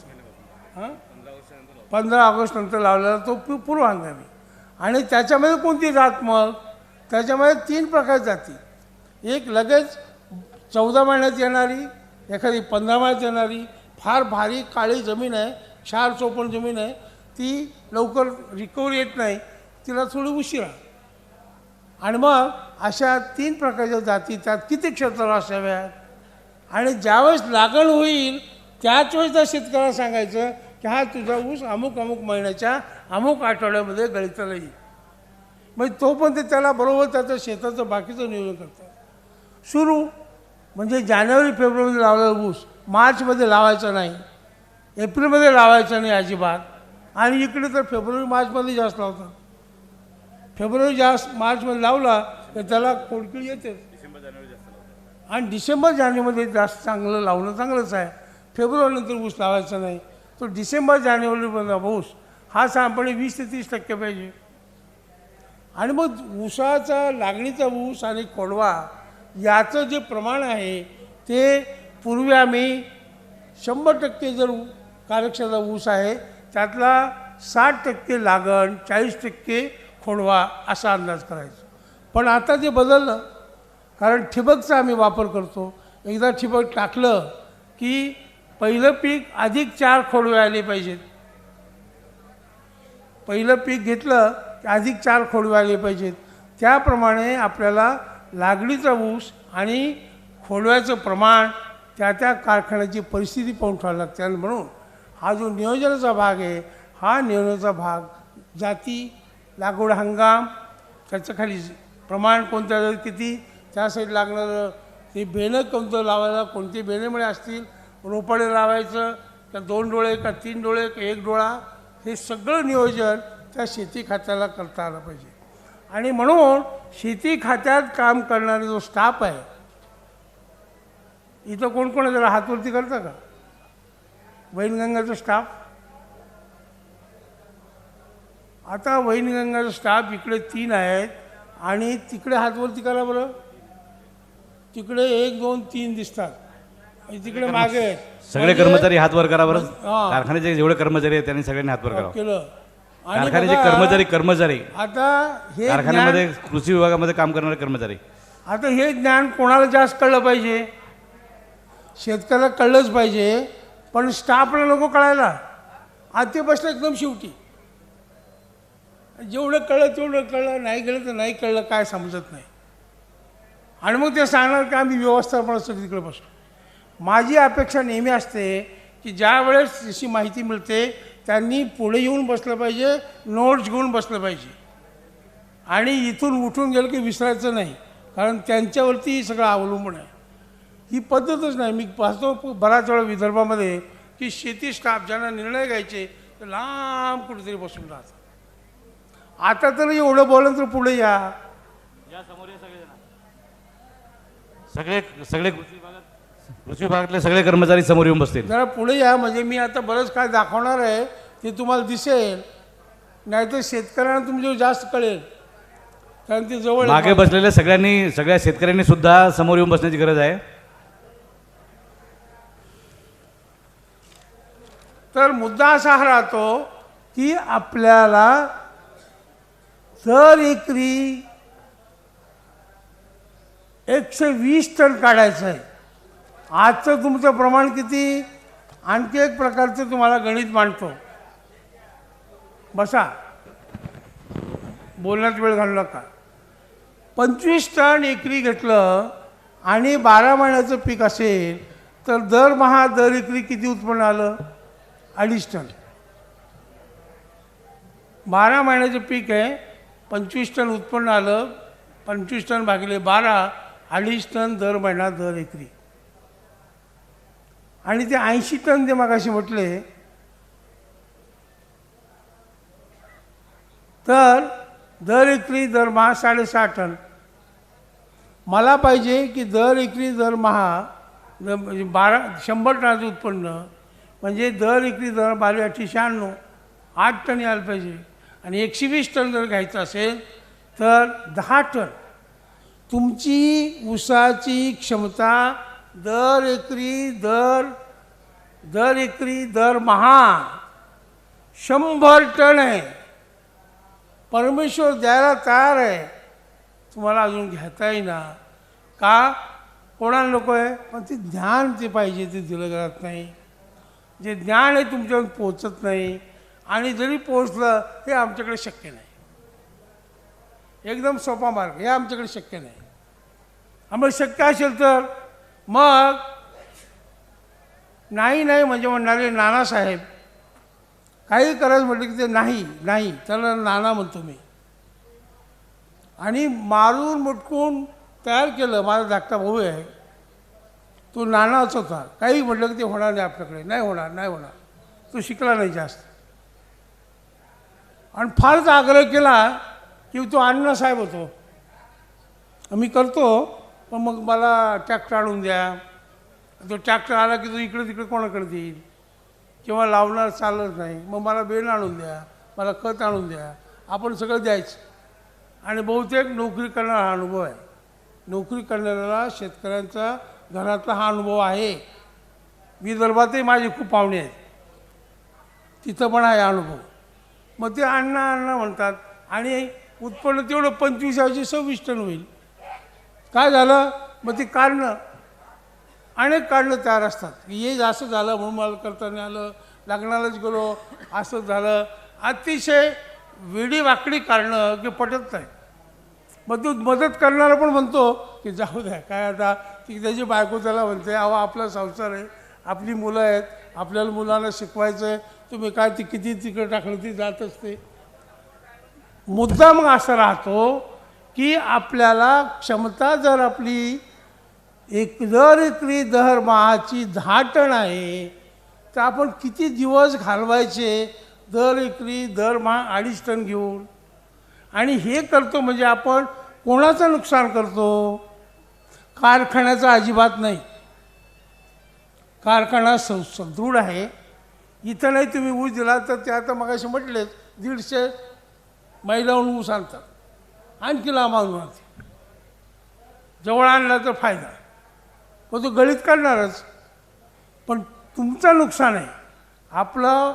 15 ऑगस्ट नंतर लावलेला तो पूर्व हंगामी. आणि त्याच्यामध्ये कोणती जात, मग त्याच्यामध्ये 3 प्रकारची जाती. एक लगेच 14 महिन्यात येणारी, एखादी 15 महिन्यात येणारी, फार भारी काळी जमीन आहे, क्षार चोपण जमीन आहे, ती लवकर रिकव्हरी येत नाही, तिला थोडी उशिरा. आणि मग अशा 3 प्रकारच्या जाती त्यात किती क्षेत्रावर असाव्यात. आणि ज्यावेळेस लागण होईल त्याच वेळेस त्या शेतकऱ्याला सांगायचं की हा तुझा ऊस अमुक अमुक महिन्याच्या अमुक आठवड्यामध्ये गळीताला येईल. म्हणजे तोपर्यंत त्याला बरोबर त्याचं शेताचं बाकीचं नियोजन करतात सुरू. म्हणजे जानेवारी फेब्रुवारीमध्ये लावलेला ऊस मार्चमध्ये लावायचा नाही, एप्रिलमध्ये लावायचा नाही अजिबात. आणि इकडे तर फेब्रुवारी मार्चमध्ये जास्त लावतात. फेब्रुवारी मार्चमध्ये लावला तर त्याला कोडकिळी येते. आणि डिसेंबर जानेवारीमध्ये जास्त चांगलं लावणं चांगलंच आहे. फेब्रुवारीनंतर ऊस लावायचा नाही. तो डिसेंबर जानेवारीमधला ऊस हा साधारणपणे 20 ते 30% पाहिजे. आणि मग ऊसाचा लागणीचा ऊस आणि खोडवा याचं जे प्रमाण आहे ते पूर्वी आम्ही 100% जर कार्यक्षमता ऊस आहे त्यातला 60% लागण 40% खोडवा असा अंदाज करायचा. पण आता ते बदललं, कारण ठिबकचा आम्ही वापर करतो. एकदा ठिबक टाकलं की पहिलं पीक अधिक 4 खोडवे आले पाहिजेत. पहिलं पीक घेतलं की अधिक 4 खोडवे आले पाहिजेत. त्याप्रमाणे आपल्याला लागणीचा ऊस आणि खोडव्याचं प्रमाण त्या त्या कारखान्याची परिस्थिती पाहून ठेवावं लागते. आणि म्हणून हा जो नियोजनाचा भाग आहे हा नियोजनाचा भाग जाती, लागवड हंगाम, त्याच्या खाली प्रमाण कोणत्या जागी किती, त्यासाठी लागणारं ते बेणं कोणतं लावायला, कोणते बेणेमुळे असतील, रोपाडे लावायचं का 2 डोळे का 3 डोळे का 1 डोळा, हे सगळं नियोजन त्या शेती खात्याला करता आलं पाहिजे. आणि म्हणून शेती खात्यात काम करणारा जो स्टाफ आहे, इथं कोण कोण आहे जरा हातवरती करता का? वैनगंगाचा स्टाफ. आता वैनगंगाचा स्टाफ इकडे 3 आहेत आणि तिकडे हातवरती करा बरं. तिकडे 1 2 3 दिसतात, तिकडे मागे आहेत. सगळे कर्मचारी हात वर करा बरं. कारखान्याचे जेवढे कर्मचारी आहेत त्यांनी सगळ्यांनी हात वर करावं. केलं. कारखान्याचे कर्मचारी आता हे कारखान्यामध्ये कृषी विभागामध्ये काम करणारे कर्मचारी. आता हे ज्ञान कोणाला जास्त कळलं पाहिजे? शेतकऱ्याला कळलंच पाहिजे, पण स्टाफला नको कळायला. आता ते बसलं एकदम शेवटी. जेवढं कळलं तेवढं कळलं, नाही कळलं तर नाही कळलं, काय समजत नाही. आणि मग ते सांगणार की आम्ही व्यवस्थापनासाठी तिकडे बसलो. माझी अपेक्षा नेहमी असते की ज्या वेळेस जशी माहिती मिळते त्यांनी पुढे येऊन बसलं पाहिजे, नोट्स घेऊन बसलं पाहिजे. आणि इथून उठून गेलं की विसरायचं नाही, कारण त्यांच्यावरती सगळं अवलंबून आहे. ही पद्धतच नाही. मी पाहतो बराच वेळा विदर्भामध्ये की शेती स्टाफ ज्यांना निर्णय घ्यायचे तर लांब कुठेतरी बसून राहतात. आता तर एवढं बोललं तर पुढे या. सगळे सगळे कृषी विभागातले सगळे कर्मचारी समोर येऊन बसतील. जरा पुढे या, म्हणजे मी आता बरंच काय दाखवणार आहे ते तुम्हाला दिसेल. नाहीतर शेतकऱ्यांना तुमच्यावर जास्त कळेल, कारण ते जवळ मागे बसलेल्या सगळ्या शेतकऱ्यांनी सुद्धा समोर येऊन बसण्याची गरज आहे. तर मुद्दा असा हा राहतो की आपल्याला दर एकरी 120 टन काढायचं आहे. आजचं तुमचं प्रमाण किती? आणखी एक प्रकारचं तुम्हाला गणित मांडतो. बसा, बोलण्यात वेळ घालू नका. 25 टन एकरी घेतलं आणि 12 महिन्याचं पीक असेल तर दरमहा दर एकरी किती उत्पन्न आलं? 2.5 टन. 12 महिन्याचं पीक आहे, 25 टन उत्पन्न आलं. 25 टन भागिले 12, 2.5 टन दर महिना दर एकरी. आणि ते 80 टन ते मगाशी म्हटले तर दर एकरी दरमहा 6.5 टन. मला पाहिजे की दर एकरी दरमहा 100 टनाचं उत्पन्न, म्हणजे दर एकरी दर 12 8 96 8 टन यायला पाहिजे. आणि 120 टन जर घ्यायचं असेल तर 10 टन. तुमची ऊसाची क्षमता दर एकरी दरमहा 100 टन आहे. परमेश्वर द्यायला तयार आहे, तुम्हाला अजून घेता येईना का? कोणाला नको आहे? पण ते ज्ञान ते पाहिजे, ते दिलं जात नाही. जे ज्ञान आहे तुमच्यावर पोचत नाही. आणि जरी पोचलं हे आमच्याकडे शक्य नाही. एकदम सोपा मार्ग हे आमच्याकडे शक्य नाही. आम्हाला शक्य असेल तर मग नाही म्हणजे म्हणणारे नानासाहेब काही करायचं म्हटलं की ते नाही त्याला नाना म्हणतो मी. आणि मारून मुटकून तयार केलं. माझा धाकटा भाऊ आहे, तो नानाच होता. काही म्हटलं की ते होणार नाही, आपल्याकडे नाही होणार. तो शिकला नाही जास्त. आणि फारच आग्रह केला की तो अण्णासाहेब होतो. आम्ही करतो, पण मग मला ट्रॅक्टर आणून द्या. तो ट्रॅक्टर आला की तो इकडे तिकडे कोणाकडे देईल, किंवा लावणार चालत नाही, मग मला बेण आणून द्या, मला खत आणून द्या, आपण सगळं द्यायचं. आणि बहुतेक नोकरी करणारा हा अनुभव आहे. नोकरी करणाऱ्याला शेतकऱ्यांचा घरातला हा अनुभव आहे. विदर्भातही माझे खूप पाहुणे आहेत, तिथं पण आहे अनुभव. मग ते अण्णा अण्णा म्हणतात आणि उत्पन्न तेवढं 25-26 टन होईल. काय झालं मग ती काढणं, अनेक काढणं तयार असतात की हे असं झालं म्हणून मला करता नाही आलं, लग्नालाच गेलो असं झालं. अतिशय वेडी वाकडी काढणं की पटत नाही. मग तो मदत करणारा पण म्हणतो की जाऊ द्या, काय आता ती त्याची बायको त्याला म्हणते, अहो आपला संसार आहे, आपली मुलं आहेत, आपल्याला मुलांना शिकवायचं आहे, तुम्ही काय ती किती तिकडे टाकलं ती जात असते. मुद्दा मग असा राहतो की आपल्याला क्षमता जर आपली दर एकरी दरमहाची 10 टन आहे, तर आपण किती दिवस घालवायचे दर एकरी दरमहा 2.5 टन घेऊन. आणि हे करतो म्हणजे आपण कोणाचं नुकसान करतो? कारखान्याचं अजिबात नाही. कारखाना सुदृढ आहे. इथं नाही तुम्ही ऊस दिला तर ते आता मगाशी म्हटलेच 150 महिलाहून ऊस आणतात, आणखी लांब आणून आणते. जवळ आणला तर फायदा, मग तो गळीत काढणारच. पण तुमचं नुकसान आहे. आपलं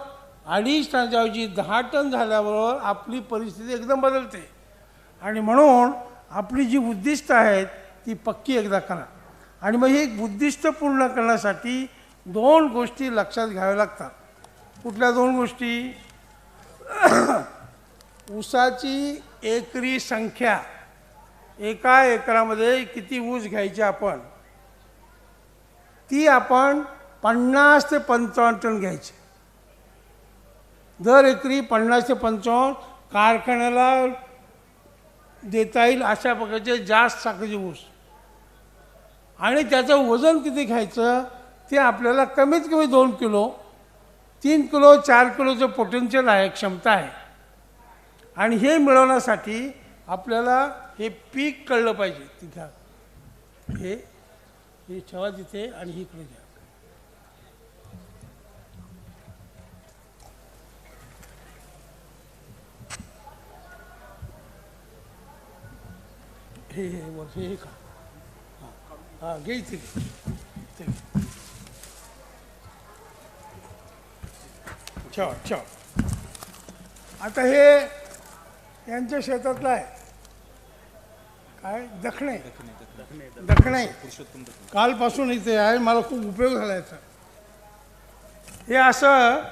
2.5 टनच्या ऐवजी 10 टन झाल्याबरोबर आपली परिस्थिती एकदम बदलते. आणि म्हणून आपली जी उद्दिष्ट आहेत ती पक्की एकदा करा. आणि मग ही उद्दिष्ट पूर्ण करण्यासाठी 2 गोष्टी लक्षात घ्याव्या लागतात. कुठल्या 2 गोष्टी? ऊसाची एकरी संख्या, एका एकरामध्ये किती ऊस घ्यायचे आपण, ती आपण 50 ते 55 टन घ्यायची. दर एकरी 50 ते 55 कारखान्याला देता येईल अशा प्रकारचे जास्त साखरेचे ऊस. आणि त्याचं वजन किती घ्यायचं ते आपल्याला कमीत कमी 2 किलो, 3 किलो, 4 किलोचं पोटेन्शियल आहे, क्षमता आहे. आणि हे मिळवण्यासाठी आपल्याला हे पीक कळलं पाहिजे. तिथं हे ठेवा तिथे आणि ही इकडे घ्या. हे का हां घे इथे ठेवा. आता हे यांच्या शेतातलं आहे. काय दखणे कालपासून इथे आहे, मला खूप उपयोग झाला याचा. हे असं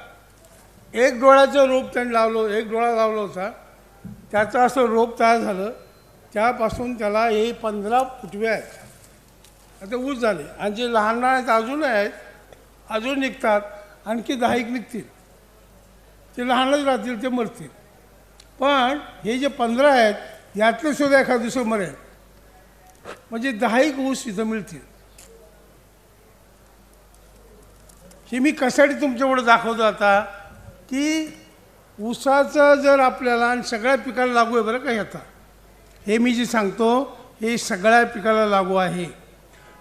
एक डोळ्याचं रोप त्यांनी लावलं, एक डोळा लावला होता, त्याचं असं रोप तयार झालं. त्यापासून त्याला हे 15 फुटवे आहेत. आता ऊस झाले आणि जे लहान आहेत अजून आहेत, अजून निघतात, आणखी 10 निघतील. ते लहानच राहतील, ते मरतील. पण हे जे 15 आहेत यातले सुद्धा एखाद दिवस मरेल, म्हणजे 10 ऊस इथं मिळतील. हे मी कशासाठी तुमच्यापुढे दाखवतो आता की ऊसाचं जर आपल्याला आणि सगळ्या पिकाला लागू आहे बरं का. आता हे मी जे सांगतो हे सगळ्या पिकाला लागू आहे.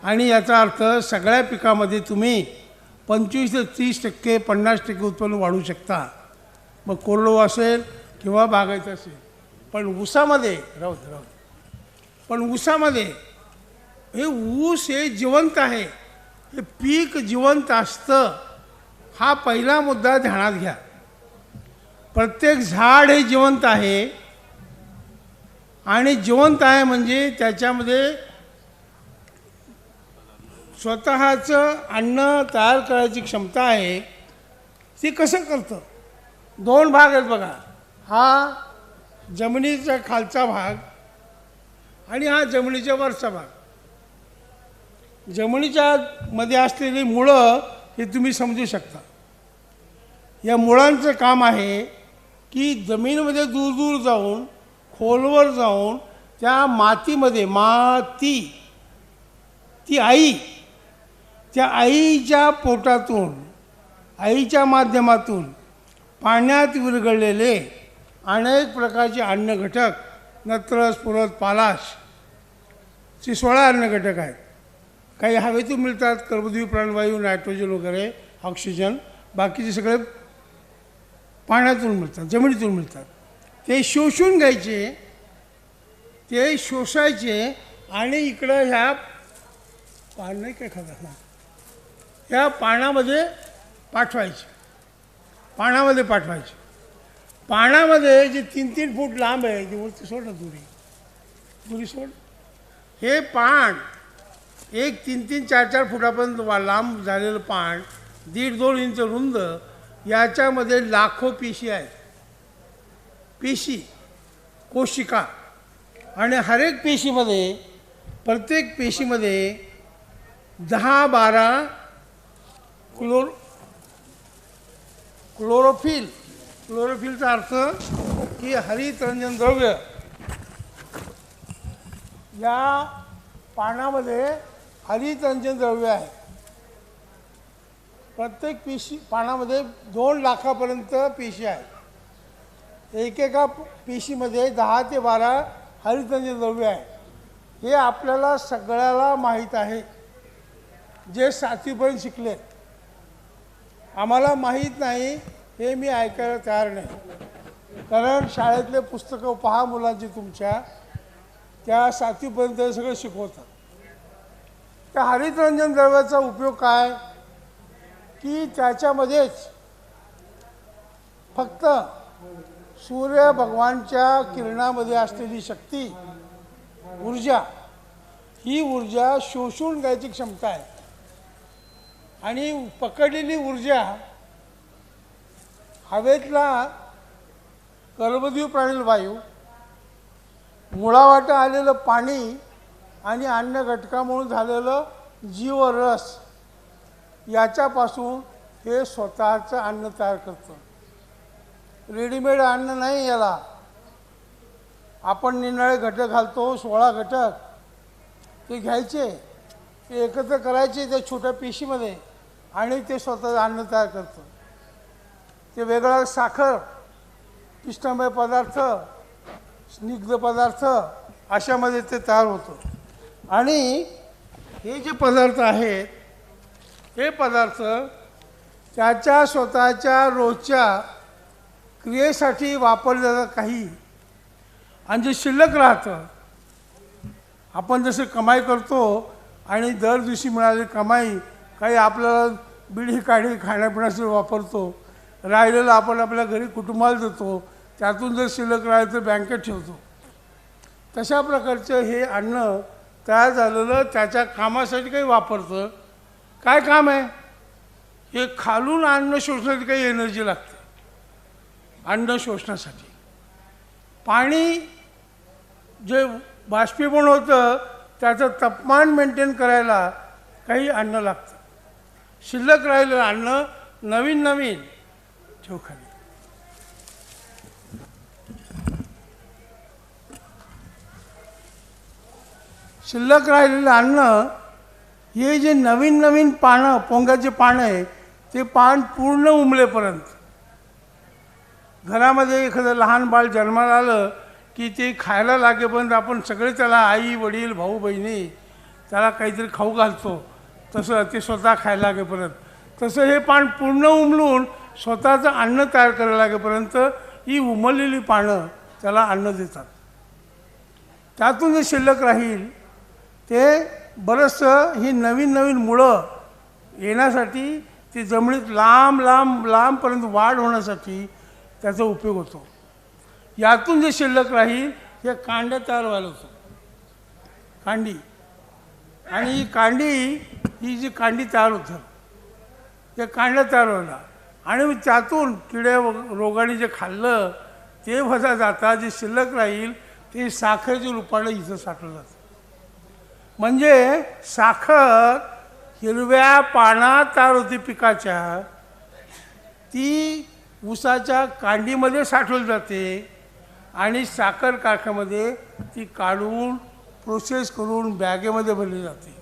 आणि याचा अर्थ सगळ्या पिकामध्ये तुम्ही 25 ते 30%, 50% उत्पन्न वाढवू शकता. मग कोरडवाहू असेल किंवा बागायचं असेल. पण ऊसामध्ये राहू दे. पण ऊसामध्ये हे ऊस हे जिवंत आहे, हे पीक जिवंत असतं. हा पहिला मुद्दा ध्यानात घ्या. प्रत्येक झाड हे जिवंत आहे. आणि जिवंत आहे म्हणजे त्याच्यामध्ये स्वतःचं अन्न तयार करायची क्षमता आहे. ती कसं करतं? 2 भाग आहेत बघा. हा जमिनीचा खालचा भाग आणि हा जमिनीचा वरचा भाग. जमिनीच्या मध्ये असलेली मुळं हे तुम्ही समजू शकता. या मुळांचं काम आहे की जमिनीमध्ये दूर दूर जाऊन, खोलवर जाऊन त्या मातीमध्ये, माती ती आई, त्या आईच्या पोटातून, आईच्या माध्यमातून पाण्यात विरघळलेले अनेक प्रकारचे अन्नघटक, नत्र, स्फुरद, पालाश चे 16 अन्न घटक आहेत. काही हवेतून मिळतात, कर्बोदके प्राणवायू, नायट्रोजन वगैरे, ऑक्सिजन. बाकीचे सगळे पाण्यातून मिळतात, जमिनीतून मिळतात. ते शोषून घ्यायचे, ते शोषायचे आणि इकडं ह्या पान नाही काय खातात, ह्या पाण्यामध्ये पाठवायचे. पाण्यामध्ये जे 3-3 फूट लांब आहे, ते वरती सोड ना, दुरी सोड. हे पाण एक 3-3, 4-4 फुटापर्यंत लांब झालेलं पाण, 1.5-2 इंच रुंद, याच्यामध्ये लाखो पेशी आहेत. पेशी, कोशिका. आणि हर एक पेशीमध्ये, प्रत्येक पेशीमध्ये 10-12 क्लोरोफिलचा अर्थ की हरित रंजन द्रव्य. या पानामध्ये हरित रंजन द्रव्य आहे. प्रत्येक पानामध्ये 2 लाखापर्यंत पेशी आहेत. एकेका पेशीमध्ये 10 ते 12 हरित रंजन द्रव्य आहे. हे आपल्याला सगळ्याला माहीत आहे, जे 7वीपर्यंत शिकले. आम्हाला माहीत नाही हे मी ऐकायला तयार नाही. कारण शाळेतले पुस्तकं पहा मुलांची तुमच्या, त्या 7वीपर्यंत सगळं शिकवतात. त्या हरितरंजन द्रव्याचा उपयोग काय की त्याच्यामध्येच फक्त सूर्य भगवानच्या किरणामध्ये असलेली शक्ती, ऊर्जा, ही ऊर्जा शोषून घ्यायची क्षमता आहे. आणि पकडलेली ऊर्जा हवेतला कर्बोदके प्राणिल वायू, मुळावाटे आलेलं पाणी आणि अन्न घटकामुळे झालेलं जीवरस, याच्यापासून हे स्वतःचं अन्न तयार करतं. रेडीमेड अन्न नाही याला. आपण निराळे घटक घालतो, 16 घटक, ते घ्यायचे, ते एकत्र करायचे त्या छोट्या पेशीमध्ये आणि ते स्वतःचं अन्न तयार करतं. ते वेगळा साखर, पिष्टमय पदार्थ, स्निग्ध पदार्थ अशामध्ये ते तयार होतं. आणि हे जे पदार्थ आहेत, हे पदार्थ त्याच्या स्वतःच्या रोजच्या क्रियेसाठी वापरले जातात काही, आणि जे शिल्लक राहतं, आपण जसे कमाई करतो आणि दर दिवशी मिळालेली कमाई काही आपल्याला बिडी काढी खाण्यापिण्यासाठी वापरतो, राहिलेलं आपण आपल्या घरी कुटुंबाला देतो, त्यातून जर शिल्लक राहिलं तर बँकेत ठेवतो. तशा प्रकारचं हे अन्न तयार झालेलं त्याच्या कामासाठी काही वापरतं. काय काम आहे? हे खालून अन्न शोषण्यासाठी काही एनर्जी लागते. अन्न शोषण्यासाठी पाणी जे बाष्पीभवन होतं, त्याचं तापमान मेंटेन करायला काही अन्न लागतं. शिल्लक राहिलेलं अन्न नवीन ठेव खाली. शिल्लक राहिलेलं अन्न, हे जे नवीन पानं, पोंगाचे पानं आहे, ते पान पूर्ण उमलेपर्यंत. घरामध्ये एखादं लहान बाळ जन्माला आलं की ते खायला लागेपर्यंत आपण सगळे त्याला, आई वडील भाऊ बहिणी, त्याला काहीतरी खाऊ घालतो. तसं ते स्वतः खायला लागेपर्यंत. तसं हे पान पूर्ण उमलून स्वतःचं अन्न तयार करायला लागेपर्यंत ही उमललेली पानं त्याला अन्न देतात. त्यातून जे शिल्लक राहील ते बरंचसं ही नवीन मुळं येण्यासाठी, ती जमिनीत लांबपर्यंत वाढ होण्यासाठी त्याचा उपयोग होतो. यातून जे शिल्लक राहील हे कांड्या तयार व्हायला होतं, कांडी. आणि ही जी कांडी तयार होतं, ते कांड्या तयार व्हायला, आणि त्यातून किड्या रोगाने जे खाल्लं ते वजा जातात. जे शिल्लक राहील ते साखरेच्या रूपाने इथं साठवलं जातं. म्हणजे साखर हिरव्या पानात तयार होती पिकाच्या, ती ऊसाच्या कांडीमध्ये साठवली जाते आणि साखर कारखान्यामध्ये ती काढून प्रोसेस करून बॅगेमध्ये भरली जाते.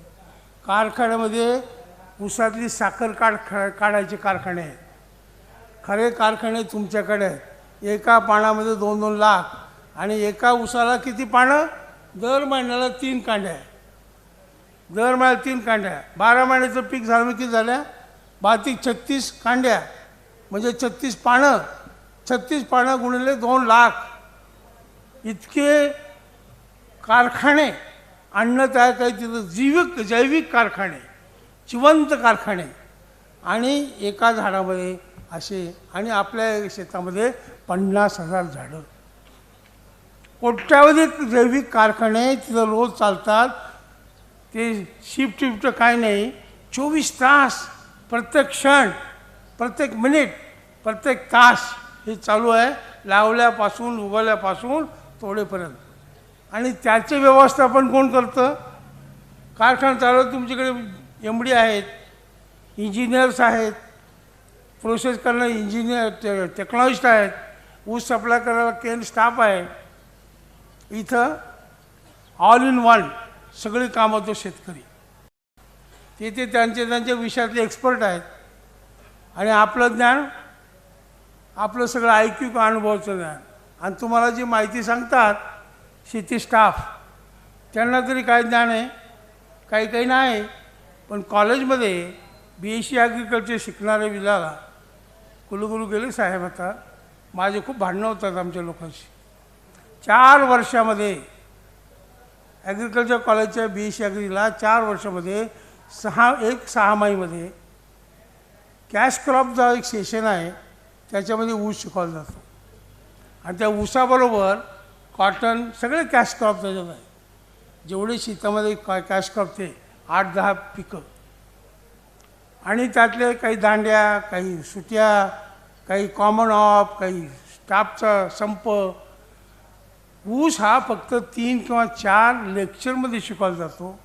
कारखान्यामध्ये ऊसातली साखर काढायचे कारखाने आहेत. खरे कारखाने तुमच्याकडे आहेत. एका पानामध्ये 2-2 लाख, आणि एका ऊसाला किती पानं? दर महिन्याला 3 कांड्या आहे. दर महिन्याला 3 कांड्या, 12 महिन्याचं पीक झालं किती झाल्या, 36 कांड्या म्हणजे 36 पानं, 36 पानं गुणिले 2 लाख इतके कारखाने अन्न तयार करायचे, जैविक कारखाने, जिवंत कारखाने, आणि एका झाडामध्ये असे, आणि आपल्या शेतामध्ये 50,000 झाडं, कोट्यावधी जैविक कारखाने तिथं रोज चालतात. ते शिफ्ट काय नाही, 24 तास, प्रत्येक क्षण, प्रत्येक मिनिट, प्रत्येक तास हे चालू आहे, लावल्यापासून उगवल्यापासून तोडेपर्यंत. आणि त्याचे व्यवस्थापन कोण करतं? कारखाना चालवत तुमच्याकडे MD आहेत, इंजिनियर्स आहेत, प्रोसेस करणारे इंजिनियर, टेक्नॉलॉजिस्ट आहेत, ऊस सप्लाय करायला केन स्टाफ आहे. इथं ऑल इन वन सगळी कामं तो शेतकरी, ते त्यांच्या विषयातले एक्सपर्ट आहेत. आणि आपलं ज्ञान, आपलं सगळं IQ किंवा अनुभवाचं ज्ञान, आणि तुम्हाला जी माहिती सांगतात शेती स्टाफ, त्यांना तरी काय ज्ञान आहे, काही नाही. पण कॉलेजमध्ये BSc ॲग्रिकल्चर शिकणारे विलाला कुलगुरू गेले साहेब, आता माझे खूप भांडणं होतात आमच्या लोकांशी. 4 वर्षामध्ये ॲग्रिकल्चर कॉलेजच्या BSc ॲग्रीला 4 वर्षामध्ये 6 महिन्यामध्ये कॅश क्रॉपचा एक सेशन आहे, त्याच्यामध्ये ऊस शिकवला जातो. आणि त्या ऊसाबरोबर कॉटन, सगळे कॅश क्रॉप त्याच्यात आहे. जेवढे शेतामध्ये कॅश क्रॉप ते 8-10 पिकं, आणि त्यातले काही दांड्या, काही सुट्या, काही कॉमन ऑफ, काही स्टाफचा संप. ऊस हा फक्त 3 किंवा 4 लेक्चरमध्ये शिकवला जातो.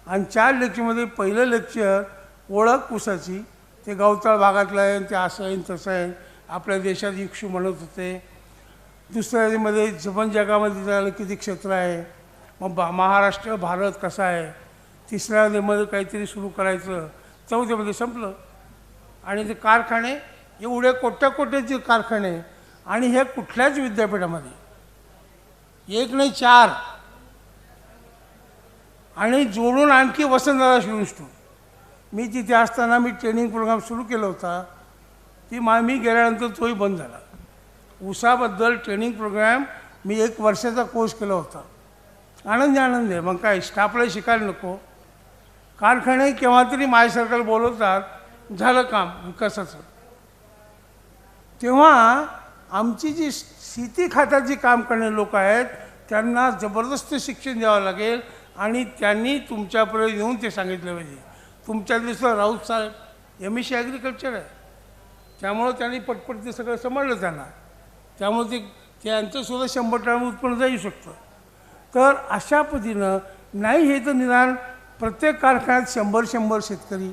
आणि 4 लेक्चरमध्ये पहिलं लेक्चर ओळख ऊसाची, ते गवताळ भागातलं आहे, ते असं आहे तसं आहे, आपल्या देशात इक्षू म्हणत होते. दुसऱ्यामध्ये जपन जगामध्ये त्याला किती क्षेत्र आहे, मग महाराष्ट्र भारत कसा आहे. तिसऱ्यामध्ये काहीतरी सुरू करायचं, चौथ्यामध्ये संपलं. आणि ते कारखाने एवढे कोट्याचे कारखाने, आणि हे कुठल्याच विद्यापीठामध्ये 1 नाही 4, आणि जोडून आणखी वसंतदादा शिवणस्टोर. मी तिथे असताना मी ट्रेनिंग प्रोग्राम सुरू केला होता, मी गेल्यानंतर तोही बंद झाला. ऊसाबद्दल ट्रेनिंग प्रोग्राम मी 1 वर्षाचा कोर्स केला होता. आनंद आहे. मग काय, स्टाफला शिकायला नको. कारखाने केव्हा तरी माझ्यासारख्याला बोलवतात, झालं काम विकासाचं. तेव्हा आमची जी शेती खात्याची काम करणारे लोक आहेत, त्यांना जबरदस्त शिक्षण द्यावं लागेल. आणि त्यांनी तुमच्यापर्यंत येऊन ते सांगितलं पाहिजे. तुमच्या दिवसात राऊत साहेब MSc ॲग्रिकल्चर आहे, त्यामुळं त्यांनी पटपट ते सगळं समजलं त्यांना, त्यामुळे ते त्यांचंसुद्धा 100 उत्पन्न जाऊ शकतं. तर अशा पद्धतीनं नाही, हे तर निदान प्रत्येक कारखान्यात 100 शेतकरी,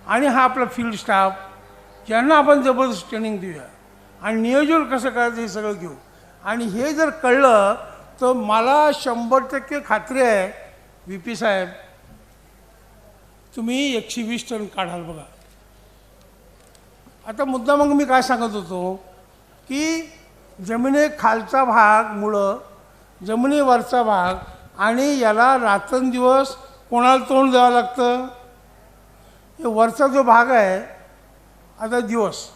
आणि हा आपला फील्ड स्टाफ, ज्यांना आपण जबरदस्त ट्रेनिंग देऊया, आणि नियोजन कसं करायचं हे सगळं घेऊ. आणि हे जर कळलं तर मला 100% खात्री आहे, VP साहेब, तुम्ही 120 टन काढाल बघा. आता मुद्दा मग मी काय सांगत होतो, की जमिनी खालचा भाग मुळं, जमिनीवरचा भाग, आणि याला रात्रंदिवस कोणाला तोंड द्यावं लागतं. हे वरचा जो भाग आहे, आता दिवस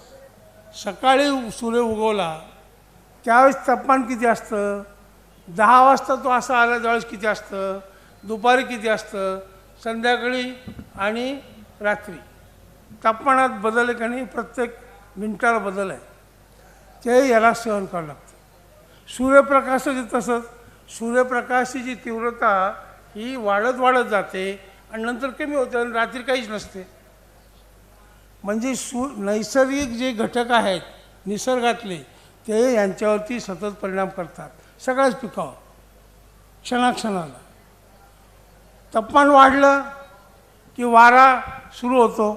सकाळी सूर्य उगवला त्यावेळेस तापमान किती असतं, 10 वाजता तो असा आला त्यावेळेस किती असतं, दुपारी किती असतं, संध्याकाळी आणि रात्री तापमानात बदल आहे का नाही, प्रत्येक मिनिटाला बदल आहे, ते याला सहन करावं लागतं. सूर्यप्रकाशाचं तसंच, सूर्यप्रकाशाची जी तीव्रता ही वाढत जाते आणि नंतर कमी होते आणि रात्री काहीच नसते. म्हणजे नैसर्गिक जे घटक आहेत निसर्गातले, ते यांच्यावरती सतत परिणाम करतात सगळ्याच पिकावर. क्षणाक्षणाला तापमान वाढलं की वारा सुरू होतो,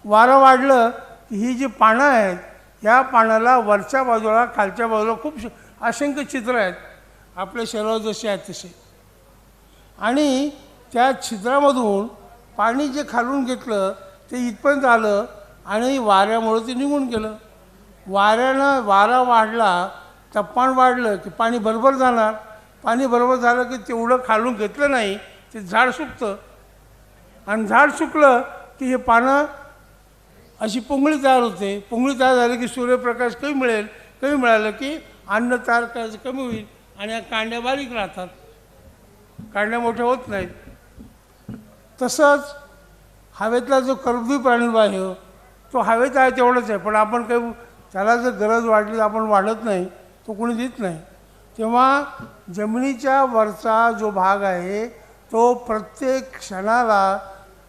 वारं वाढलं की ही जी पानं आहेत, या पानाला वरच्या बाजूला खालच्या बाजूला खूप असंख्य छिद्र आहेत, आपल्या शरीरावर जसे आहेत तसे. आणि त्या छिद्रामधून पाणी जे खालून घेतलं ते इथपर्यंत आलं आणि वाऱ्यामुळे ते निघून गेलं. वारा वाढला, तापमान वाढलं की पाणी बरोबर जाणार. पाणी बरोबर झालं की तेवढं खालून घेतलं नाही ते झाड सुकतं आणि झाड सुकलं की हे पानं अशी पुंगळी तयार होते. पुंगळी तयार झाली की सूर्यप्रकाश कमी मिळालं की अन्न तयार करायचं कमी होईल आणि या कांड्या बारीक राहतात, कांड्या मोठ्या होत नाहीत. तसंच हवेतला जो कर्बवी प्राणवायू तो हवेत आहे तेवढंच आहे, पण आपण काही त्याला जर गरज वाढली तर आपण वाढत नाही, तो कोणी देत नाही. तेव्हा जमिनीच्या वरचा जो भाग आहे तो प्रत्येक क्षणाला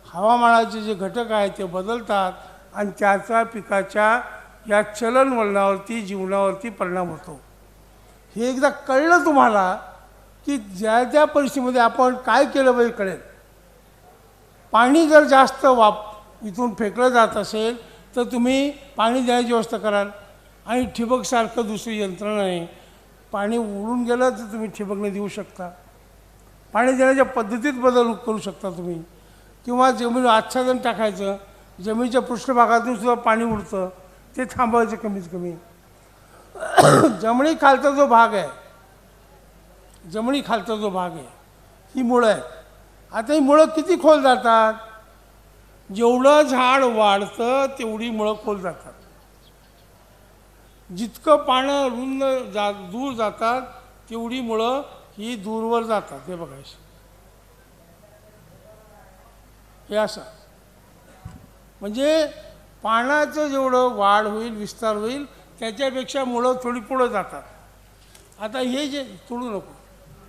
हवामानाचे जे घटक आहेत ते बदलतात आणि त्याचा पिकाच्या या चलनवलनावरती जीवनावरती परिणाम होतो. हे एकदा कळलं तुम्हाला की ज्या त्या परिस्थितीमध्ये आपण काय केलं पाहिजे कळेल. पाणी जर जास्त इथून फेकलं जात असेल तर तुम्ही पाणी देण्याची व्यवस्था कराल आणि ठिबकसारखं दुसरी यंत्रणा आहे. पाणी उडून गेलं तर तुम्ही ठिबकने देऊ शकता. पाणी देण्याच्या पद्धतीत बदल करू शकता तुम्ही. किंवा जमिनीवर आच्छादन टाकायचं, जमिनीच्या पृष्ठभागातून सुद्धा पाणी उडतं, ते थांबवायचं कमीत कमी. जमिनीखालचा जो भाग आहे, जमिनीखालचा जो भाग आहे ही मुळं आहेत. आता ही मुळं किती खोल जातात? जेवढं झाड वाढतं तेवढी मुळं खोल जातात. जितकं पानं रुंद दूर जातात तेवढी मुळं ही दूरवर जातात. हे बघायचं, हे असं म्हणजे पानाचं जेवढं वाढ होईल विस्तार होईल त्याच्यापेक्षा मुळं थोडी पुढं जातात. आता हे जे तोडू नको,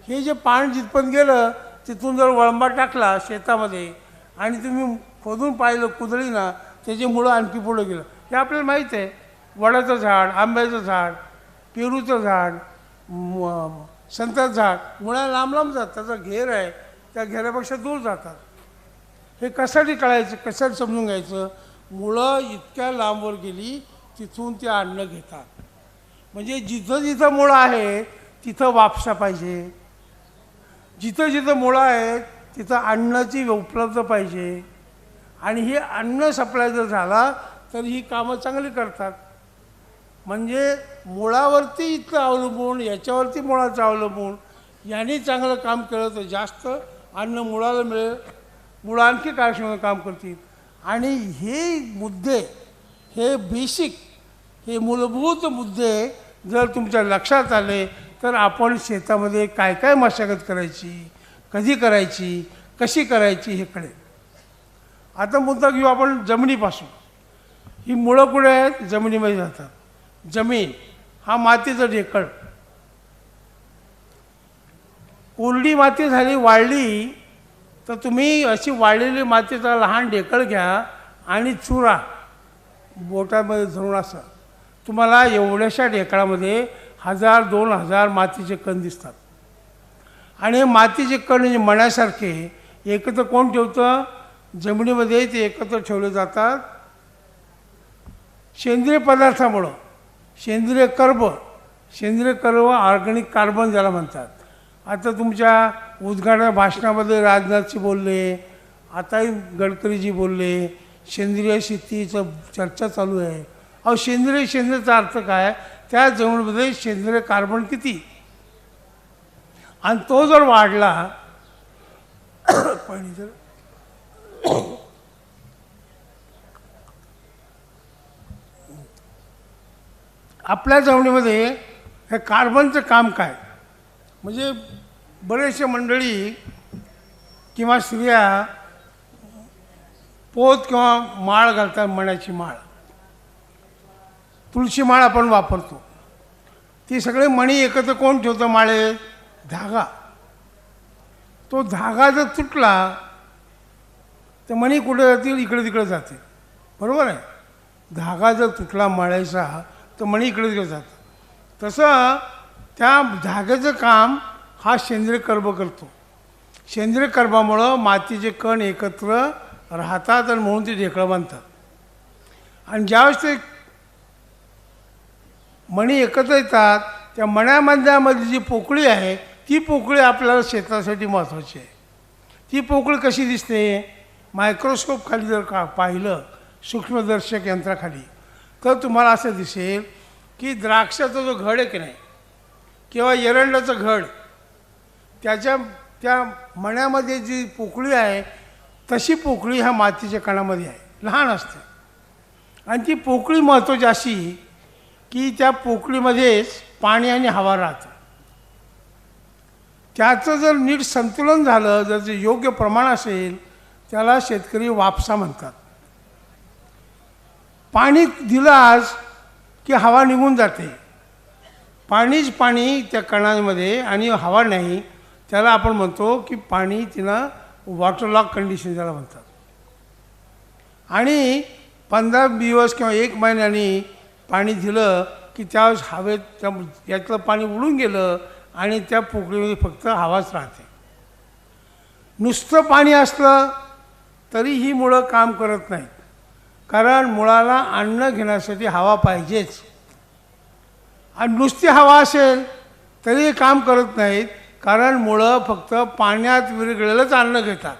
हे जे पान जिथपर्यंत गेलं तिथून जर वळंबा टाकला शेतामध्ये आणि तुम्ही खोदून पाहिलं कुदळीना, त्याचे मुळं आणखी पुढं गेलं. हे आपल्याला माहीत आहे. वडाचं झाड, आंब्याचं झाड, पेरूचं झाड, संत्र्याचं झाड मुळा लांब लांब जातात. त्याचा घेर आहे, त्या घेरापेक्षा दूर जातात. हे कशासाठी कळायचं, कशासाठी समजून घ्यायचं? मुळं इतक्या लांबवर गेली तिथून ते अन्न घेतात. म्हणजे जिथं जिथं मुळं आहे तिथं वापसा पाहिजे, जिथं जिथं मुळं आहेत तिथं अन्नाची उपलब्ध पाहिजे. आणि हे अन्न सप्लाय जर झाला तर ही कामं चांगली करतात. म्हणजे मुळावरती इथलं अवलंबून, याच्यावरती मुळाचं अवलंबून, यांनी चांगलं काम केलं तर जास्त अन्न मुळाला मिळेल, मुळं आणखी कार्यक्षम काम करतील. आणि हे मुद्दे, हे बेसिक, हे मूलभूत मुद्दे जर तुमच्या लक्षात आले तर आपण शेतामध्ये काय काय मशागत करायची, कधी करायची, कशी करायची हे कळेल. आता मुद्दा घेऊ आपण जमिनीपासून. ही मुळं कुठे आहेत? जमिनीमध्ये जातात. जमीन हा मातीचं ढेकळ. कोरडी माती झाली, वाळली तर तुम्ही अशी वाळलेली मातीचा लहान ढेकळ घ्या आणि चुरा बोटामध्ये धरून. असं तुम्हाला एवढ्याशा ढेकळामध्ये 1000-2000 मातीचे कण दिसतात. आणि हे मातीचे कण म्हणजे मण्यासारखे एकत्र कोण ठेवतं? जमिनीमध्ये ते एकत्र ठेवले जातात सेंद्रिय पदार्थामुळं. सेंद्रिय कर्ब, ऑर्गॅनिक कार्बन ज्याला म्हणतात. आता तुमच्या उद्घाटन भाषणामध्ये राजनाथजी बोलले, आताही गडकरीजी बोलले, सेंद्रिय शेतीचं चर्चा चालू आहे. अहो सेंद्रियचा अर्थ काय? त्या जमिनीमध्ये सेंद्रिय कार्बन किती, आणि तो जर वाढला पाणी जर आपल्या जमिनीमध्ये हे कार्बनचं काम काय? म्हणजे बरेचसे मंडळी किंवा स्त्रिया पोत किंवा माळ घालतात, मण्याची माळ, तुळशी माळ आपण वापरतो. ती सगळे मणी एकत्र कोण ठेवतं माळेत? धागा. तो धागा जर तुटला तर मणी कुठे जातील? इकडे तिकडे जातील. बरोबर आहे? धागा जर तुटला माळ्याचा तर मणी इकडे तिकडे जातात. तसं त्या धाग्याचं काम हा सेंद्रिय कर्ब करतो. सेंद्रिय कर्बामुळं मातीचे कण एकत्र राहतात आणि म्हणून ते ढेकळं बांधतात. आणि ज्यावेळेस ते मणी एकत्र येतात त्या मण्यामधल्यामध्ये जी पोकळी आहे ती पोकळी आपल्याला शेतासाठी महत्त्वाची आहे. ती पोकळी कशी दिसते? मायक्रोस्कोप खाली जर का पाहिलं, सूक्ष्मदर्शक यंत्राखाली, तर तुम्हाला असं दिसेल की द्राक्षाचा जो घड आहे की नाही, किंवा एरंडाचं घड, त्याच्या त्या मण्यामध्ये जी पोकळी आहे तशी पोकळी ह्या मातीच्या कणामध्ये आहे, लहान असते. आणि ती पोकळी महत्त्वाची अशी की त्या पोकळीमध्येच पाणी आणि हवा राहतं. त्याचं जर नीट संतुलन झालं, जर जे योग्य प्रमाण असेल, त्याला शेतकरी वापसा म्हणतात. पाणी दिलं आज की हवा निघून जाते. पाणीच पाणी त्या कणांमध्ये आणि हवा नाही, त्याला आपण म्हणतो की पाणी तिनं वॉटरलॉक कंडिशन त्याला म्हणतात. आणि 15 दिवस किंवा 1 महिन्यानी पाणी दिलं की त्यावेळेस हवेत त्या यातलं पाणी उडून गेलं आणि त्या पोकळीमध्ये फक्त हवाच राहते. नुसतं पाणी असलं तरी ही मुळं काम करत नाहीत, कारण मुळाला अन्न घेण्यासाठी हवा पाहिजेच. आणि नुसती हवा असेल तरी काम करत नाहीत, कारण मुळं फक्त पाण्यात विरघळलेलंच अन्न घेतात.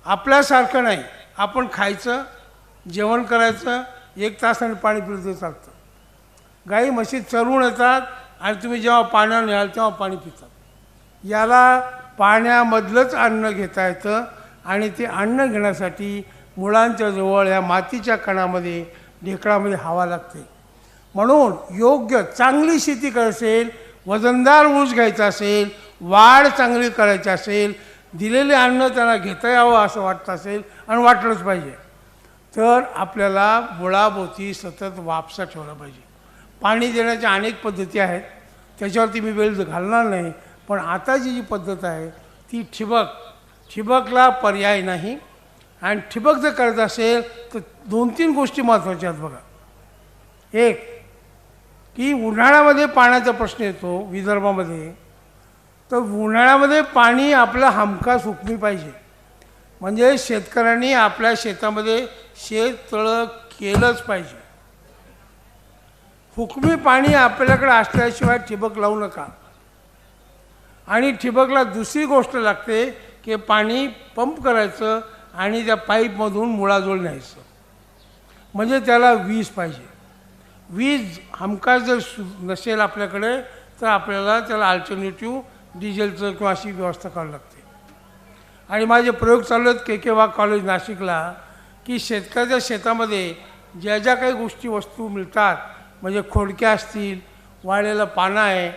आपल्यासारखं नाही, आपण खायचं, जेवण करायचं, 1 तासाने पाणी पिलं तर चालतं. गाई म्हशी चरवून येतात आणि तुम्ही जेव्हा पाण्यावर न्याल तेव्हा पाणी पितात. याला पाण्यामधलंच अन्न घेता येतं आणि ते अन्न घेण्यासाठी मुळांच्या जवळ या मातीच्या कणामध्ये ढेकळामध्ये हवा लागते. म्हणून योग्य चांगली शेती करायची असेल, वजनदार ऊस घ्यायचा असेल, वाढ चांगली करायची असेल, दिलेले अन्न त्यांना घेता यावं असं वाटतं असेल आणि वाटलंच पाहिजे, तर आपल्याला मुळाभोवती सतत वापसा ठेवला पाहिजे. पाणी देण्याच्या अनेक पद्धती आहेत, त्याच्यावरती मी वेळ घालणार नाही. पण आताची जी पद्धत आहे ती ठिबकला पर्याय नाही. आणि ठिबक जर करायचं असेल तर 2-3 गोष्टी महत्त्वाच्या आहेत बघा. एक की उन्हाळ्यामध्ये पाण्याचा प्रश्न येतो विदर्भामध्ये, तर उन्हाळ्यामध्ये पाणी आपलं हमखास हुकमी पाहिजे. म्हणजे शेतकऱ्यांनी आपल्या शेतामध्ये शेततळं केलंच पाहिजे. हुकमी पाणी आपल्याकडे असल्याशिवाय ठिबक लावू नका. आणि ठिबकला दुसरी गोष्ट लागते की पाणी पंप करायचं आणि त्या पाईपमधून मुळाजवळ न्यायचं, म्हणजे त्याला वीज पाहिजे. वीज हमखास जर नसेल आपल्याकडे तर आपल्याला त्याला अल्टरनेटिव्ह डिझेलचं किंवा अशी व्यवस्था करावी लागते. आणि माझे प्रयोग चालू आहेत के वाघ कॉलेज नाशिकला, की शेतकऱ्याच्या शेतामध्ये ज्या ज्या काही गोष्टी वस्तू मिळतात, म्हणजे खोडक्या असतील, वाळलेलं पानं आहे,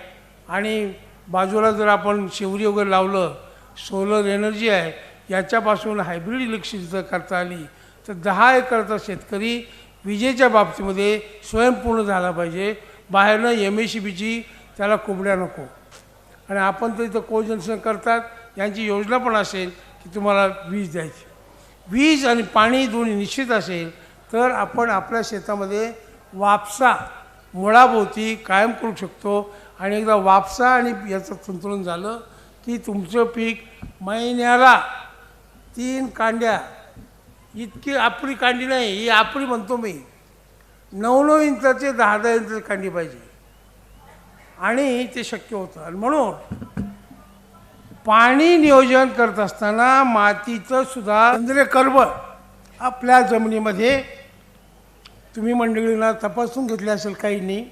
आणि बाजूला जर आपण शेवरी वगैरे लावलं, सोलर एनर्जी आहे, याच्यापासून हायब्रिड इलेक्ट्रिसिटी जर करता आली तर 10 एकरचा शेतकरी विजेच्या बाबतीमध्ये स्वयंपूर्ण झाला पाहिजे. बाहेरनं MACBची त्याला कोंबड्या नको. आणि आपण तर इथं कोजनसन करतात, यांची योजना पण असेल की तुम्हाला वीज द्यायची. वीज आणि पाणी दोन्ही निश्चित असेल तर आपण आपल्या शेतामध्ये वापसा मुळाभोवती कायम करू शकतो. आणि एकदा वापसा आणि याचं संतुलन झालं की तुमचं पीक महिन्याला 3 कांड्या, इतकी आपली कांडी नाही, ही आपली म्हणतो मी, 9-9 इंचाचे 10-10 इंचाची कांडी पाहिजे, आणि ते शक्य होतं. आणि म्हणून पाणी नियोजन करत असताना मातीचं सुद्धा सेंद्रिय कर्ब आपल्या जमिनीमध्ये तुम्ही मंडळींना तपासून घेतले असेल काहींनी.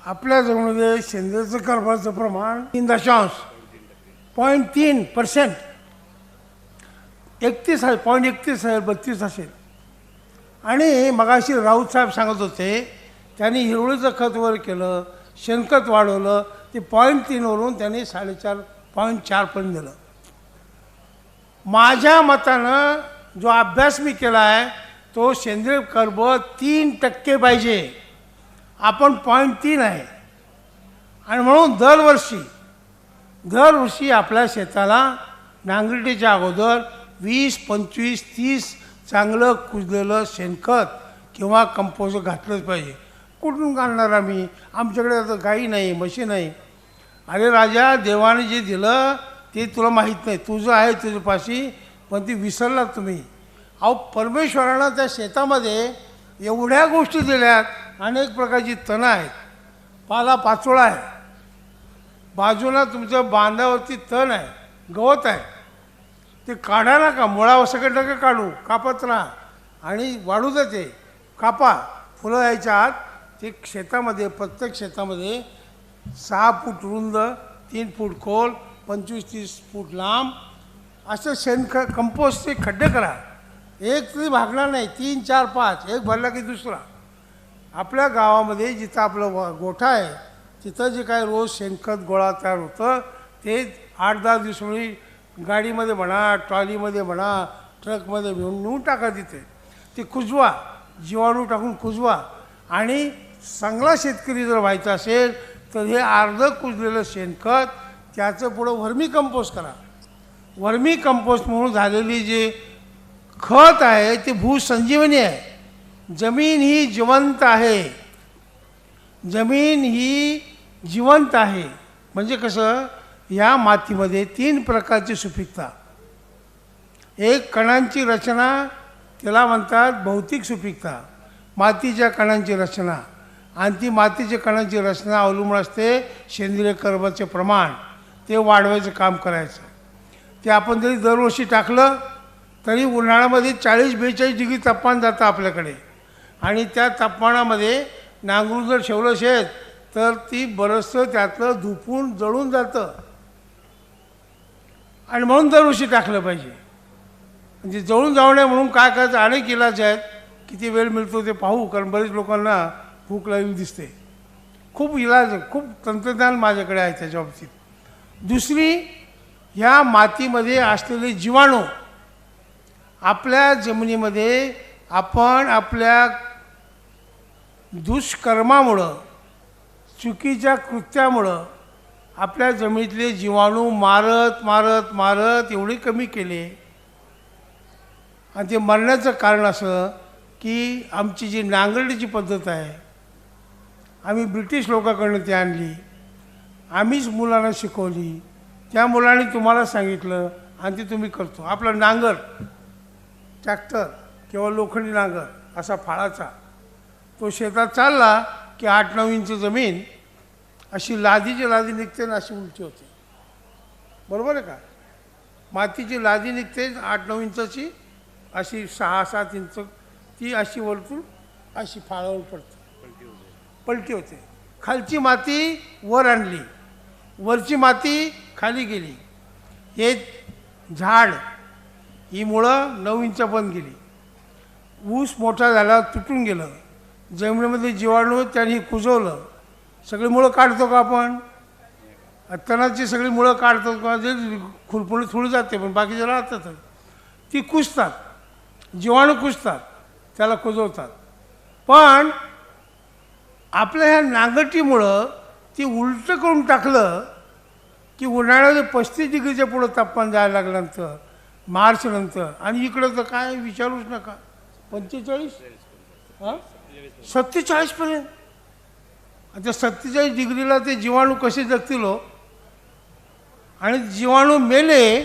आपल्या जमिनीमध्ये सेंद्रिय कर्बाचं प्रमाण 3.3%, 31 आहे, 0.31 आहे, 32 असेल. आणि मगाशी राऊत साहेब सांगत होते, त्यांनी हिरवळीचं खत वर केलं, शेणखत वाढवलं, ते 0.3 वरून त्यांनी 4.5 0.4 पर्यंत दिलं. माझ्या मतानं जो अभ्यास मी केला आहे तो सेंद्रिय कर्ब 3% पाहिजे, आपण 0.3 आहे. आणि म्हणून दरवर्षी आपल्या शेताला नांगरटीच्या अगोदर 20, 25, 30 चांगलं कुजलेलं शेणखत किंवा कंपोस्ट घातलंच पाहिजे. कुठून घालणार आम्ही? आमच्याकडे आता गाई नाही, म्हशी नाही. अरे राजा, देवाने जे दिलं ते तुला माहीत नाही, तुझं आहे तुझ्यापाशी, पण ती विसरलात तुम्ही. अहो, परमेश्वरानं त्या शेतामध्ये एवढ्या गोष्टी दिल्यात, अनेक प्रकारची तणं आहेत, पालापाचोळा आहे, बाजूला तुमच्या बांधावरती तण आहे, गवत आहे, ते काढा नका, मुळावर सगळं नका काढू, कापत राहा आणि वाढू जाते, कापा. फुलं यायच्या आत ते शेतामध्ये, प्रत्येक शेतामध्ये 6 फूट रुंद 3 फूट खोल 25-30 फूट लांब असं कंपोस्टचे खड्डे करा. एक तरी भागणार नाही, 3, 4, 5 एक भरला की दुसरा. आपल्या गावामध्ये जिथं आपलं गोठा आहे तिथं जे काय रोज शेणखत गोळा तयार होतं ते 8-10 दिवसांनी गाडीमध्ये म्हणा, ट्रॉलीमध्ये म्हणा, ट्रकमध्ये नेऊन टाका. तिथे ते कुजवा, जीवाणू टाकून कुजवा. आणि चांगला शेतकरी जर व्हायचा असेल तर हे अर्धं कुजलेलं शेणखत त्याचं पुढं व्हर्मी कंपोस्ट करा. व्हर्मी कंपोस्ट म्हणून झालेली जे खत आहे ते भूसंजीवनी आहे. जमीन ही जिवंत आहे. जमीन ही जिवंत आहे म्हणजे कसं, या मातीमध्ये 3 प्रकारची सुपीकता. एक कणांची रचना, त्याला म्हणतात भौतिक सुपीकता, मातीच्या कणांची रचना. आणि ती मातीच्या कणांची रचना अवलंबून असते सेंद्रिय कर्बोदकाचे प्रमाण. ते वाढवायचं काम करायचं. ते आपण जरी दरवर्षी टाकलं तरी उन्हाळ्यामध्ये 40-42 डिग्री तापमान जातं आपल्याकडे. आणि त्या तापमानामध्ये नांगरून जर ठेवलं शेत तर ती बरंचसं त्यातलं धुपून जळून जातं. आणि म्हणून दरवर्षी टाकलं पाहिजे. म्हणजे जळून जाऊ नये म्हणून काय करायचं, अनेक इलाज आहेत. किती वेळ मिळतो ते पाहू, कारण बरेच लोकांना भूक लागली दिसते. खूप इलाज, खूप तंत्रज्ञान माझ्याकडे आहे त्याच्या बाबतीत. दुसरी, ह्या मातीमध्ये असलेले जीवाणू आपल्या जमिनीमध्ये आपण आपल्या दुष्कर्मामुळं, चुकीच्या कृत्यामुळं आपल्या जमिनीतले जीवाणू मारत मारत मारत एवढे कमी केले. आणि ते मरण्याचं कारण असं की आमची जी नांगरडीची पद्धत आहे, आम्ही ब्रिटिश लोकांकडून ती आणली, आम्हीच मुलांना शिकवली. त्या मुलांनी तुम्हाला सांगितलं आणि ते तुम्ही करतो. आपला नांगर, ट्रॅक्टर किंवा लोखंडी नांगर असा फाळाचा, तो शेतात चालला की 8-9 इंच जमीन अशी लादीची लादी निघते ना अशी उलटी होते. बरोबर आहे का? मातीची लादी निघते 8-9 इंचाची, अशी 6-7 इंच ती अशी वरतून अशी फाळावर पडते, पलटी होते. खालची माती वर आणली, वरची माती खाली गेली. हे झाड, ही मुळं 9 इंचापर्यंत गेली. ऊस मोठा झाला, तुटून गेलं. जमिनीमध्ये जीवाणू त्यांनी कुजवलं. सगळी मुळं काढतो का आपण? तणाची सगळी मुळं काढतो का? जे खुरपुणी थोडी जाते पण बाकीचे राहतात. ती कुजतात, जीवाणू कुजतात, त्याला कुजवतात. पण आपल्या ह्या नांगरटीमुळं ती उलटं करून टाकलं की उन्हाळ्यामध्ये 35 डिग्रीच्या पुढं तापमान जायला लागल्यानंतर, मार्चनंतर, आणि इकडं तर काय विचारूच नका, 45 47पर्यंत. आता 47 डिग्रीला ते जीवाणू कसे जगतील हो? आणि जीवाणू मेले,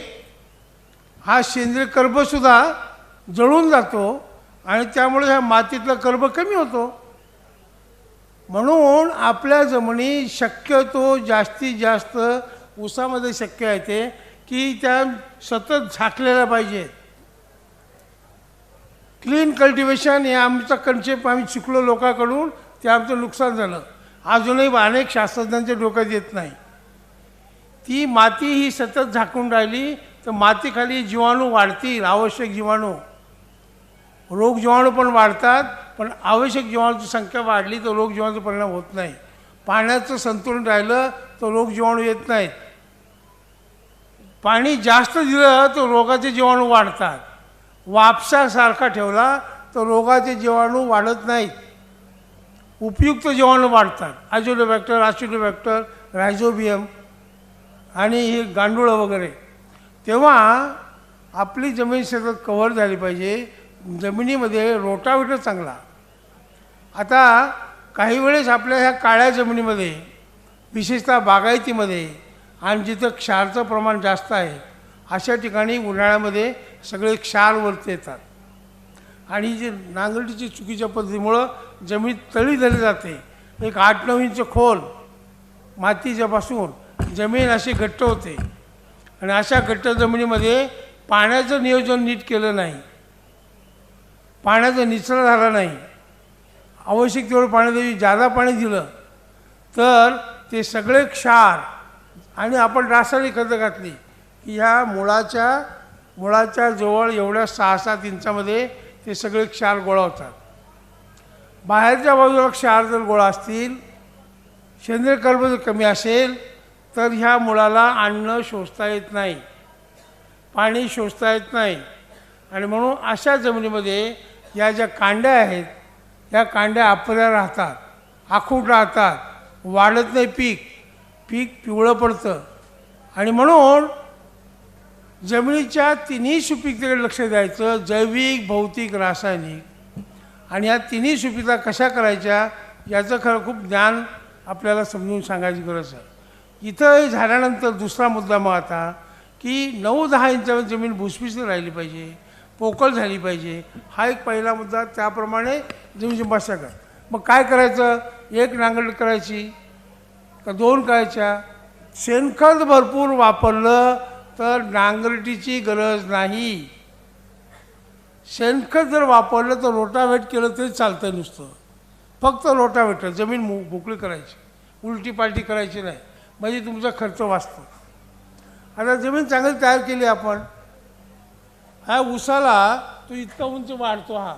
हा सेंद्रिय कर्बसुद्धा जळून जातो आणि त्यामुळे ह्या मातीतला कर्ब कमी होतो. म्हणून आपल्या जमिनी शक्यतो जास्तीत जास्त ऊसामध्ये शक्य आहे ते की त्या सतत झाकलेल्या पाहिजेत. क्लीन कल्टिवेशन हे आमचा कन्सेप्ट आम्ही शिकलो लोकांकडून, ते आमचं नुकसान झालं. अजूनही अनेक शास्त्रज्ञांच्या डोक्यात येत नाही. ती माती ही सतत झाकून राहिली तर मातीखाली जीवाणू वाढतील, आवश्यक जीवाणू. रोग जीवाणू पण वाढतात, पण आवश्यक जीवाणूची संख्या वाढली तर रोग जीवाणूचा परिणाम होत नाही. पाण्याचं संतुलन राहिलं तर रोग जीवाणू येत नाहीत. पाणी जास्त दिलं तर रोगाचे जीवाणू वाढतात. वापसासारखा ठेवला तर रोगाचे जीवाणू वाढत नाहीत. उपयुक्त जीवाणू वाढतात. अजिडोबॅक्टर, ॲसिडोबॅक्टर, रायझोबियम आणि हे गांडुळं वगैरे. तेव्हा आपली जमीन सतत कव्हर झाली पाहिजे. जमिनीमध्ये रोटावेटर चांगला. आता काही वेळेस आपल्या ह्या काळ्या जमिनीमध्ये, विशेषतः बागायतीमध्ये आणि जिथं क्षारचं प्रमाण जास्त आहे अशा ठिकाणी उन्हाळ्यामध्ये सगळे क्षार वरती येतात. आणि जे नांगरटीची चुकीच्या पद्धतीमुळं जमीन तळी धरली जाते. एक 8-9 इंच खोल मातीच्यापासून जमीन अशी घट्ट होते. आणि अशा घट्ट जमिनीमध्ये पाण्याचं नियोजन नीट केलं नाही, पाण्याचा निचरा झाला नाही, आवश्यक तेवढं पाणी द्यावी, जादा पाणी दिलं तर ते सगळे क्षार आणि आपण रासायनिक खतं घातली की ह्या मुळाच्या जवळ एवढ्या 6-7 इंचामध्ये ते सगळे क्षार गोळा होतात. बाहेरच्या बाजूला क्षार जर गोळा असतील, सेंद्रिय कर्ब जर कमी असेल तर ह्या मुळाला अन्न शोषता येत नाही, पाणी शोषता येत नाही. आणि म्हणून अशा जमिनीमध्ये या ज्या कांड्या आहेत या कांड्या अपऱ्या राहतात, आखूड राहतात, वाढत नाही पीक पिवळं पडतं. आणि म्हणून जमिनीच्या तिन्ही सुपीकतेकडे लक्ष द्यायचं, जैविक, भौतिक, रासायनिक. आणि या तिन्ही सुपीकता कशा करायच्या याचं खरं खूप ज्ञान आपल्याला समजून सांगायची गरज आहे. इथं झाल्यानंतर दुसरा मुद्दा मग आता की 9-10 इंचावर जमीन भुसभुशीत राहिली पाहिजे, पोकळ झाली पाहिजे, हा एक पहिला मुद्दा. त्याप्रमाणे जमिनीची मशागत. मग काय करायचं, 1 नांगरट करायची का 2 करायच्या? शेणखत भरपूर वापरलं तर नांगरटीची गरज नाही. शेणखत जर वापरलं तर रोटावेट केलं तरी चालतं, नुसतं फक्त रोटावेटर. जमीन मोकळी करायची, उलटी पालटी करायची नाही, म्हणजे तुमचा खर्च वाचतो. आता जमीन चांगली तयार केली आपण, ह्या ऊसाला तो इतका उंच वाढतो, हा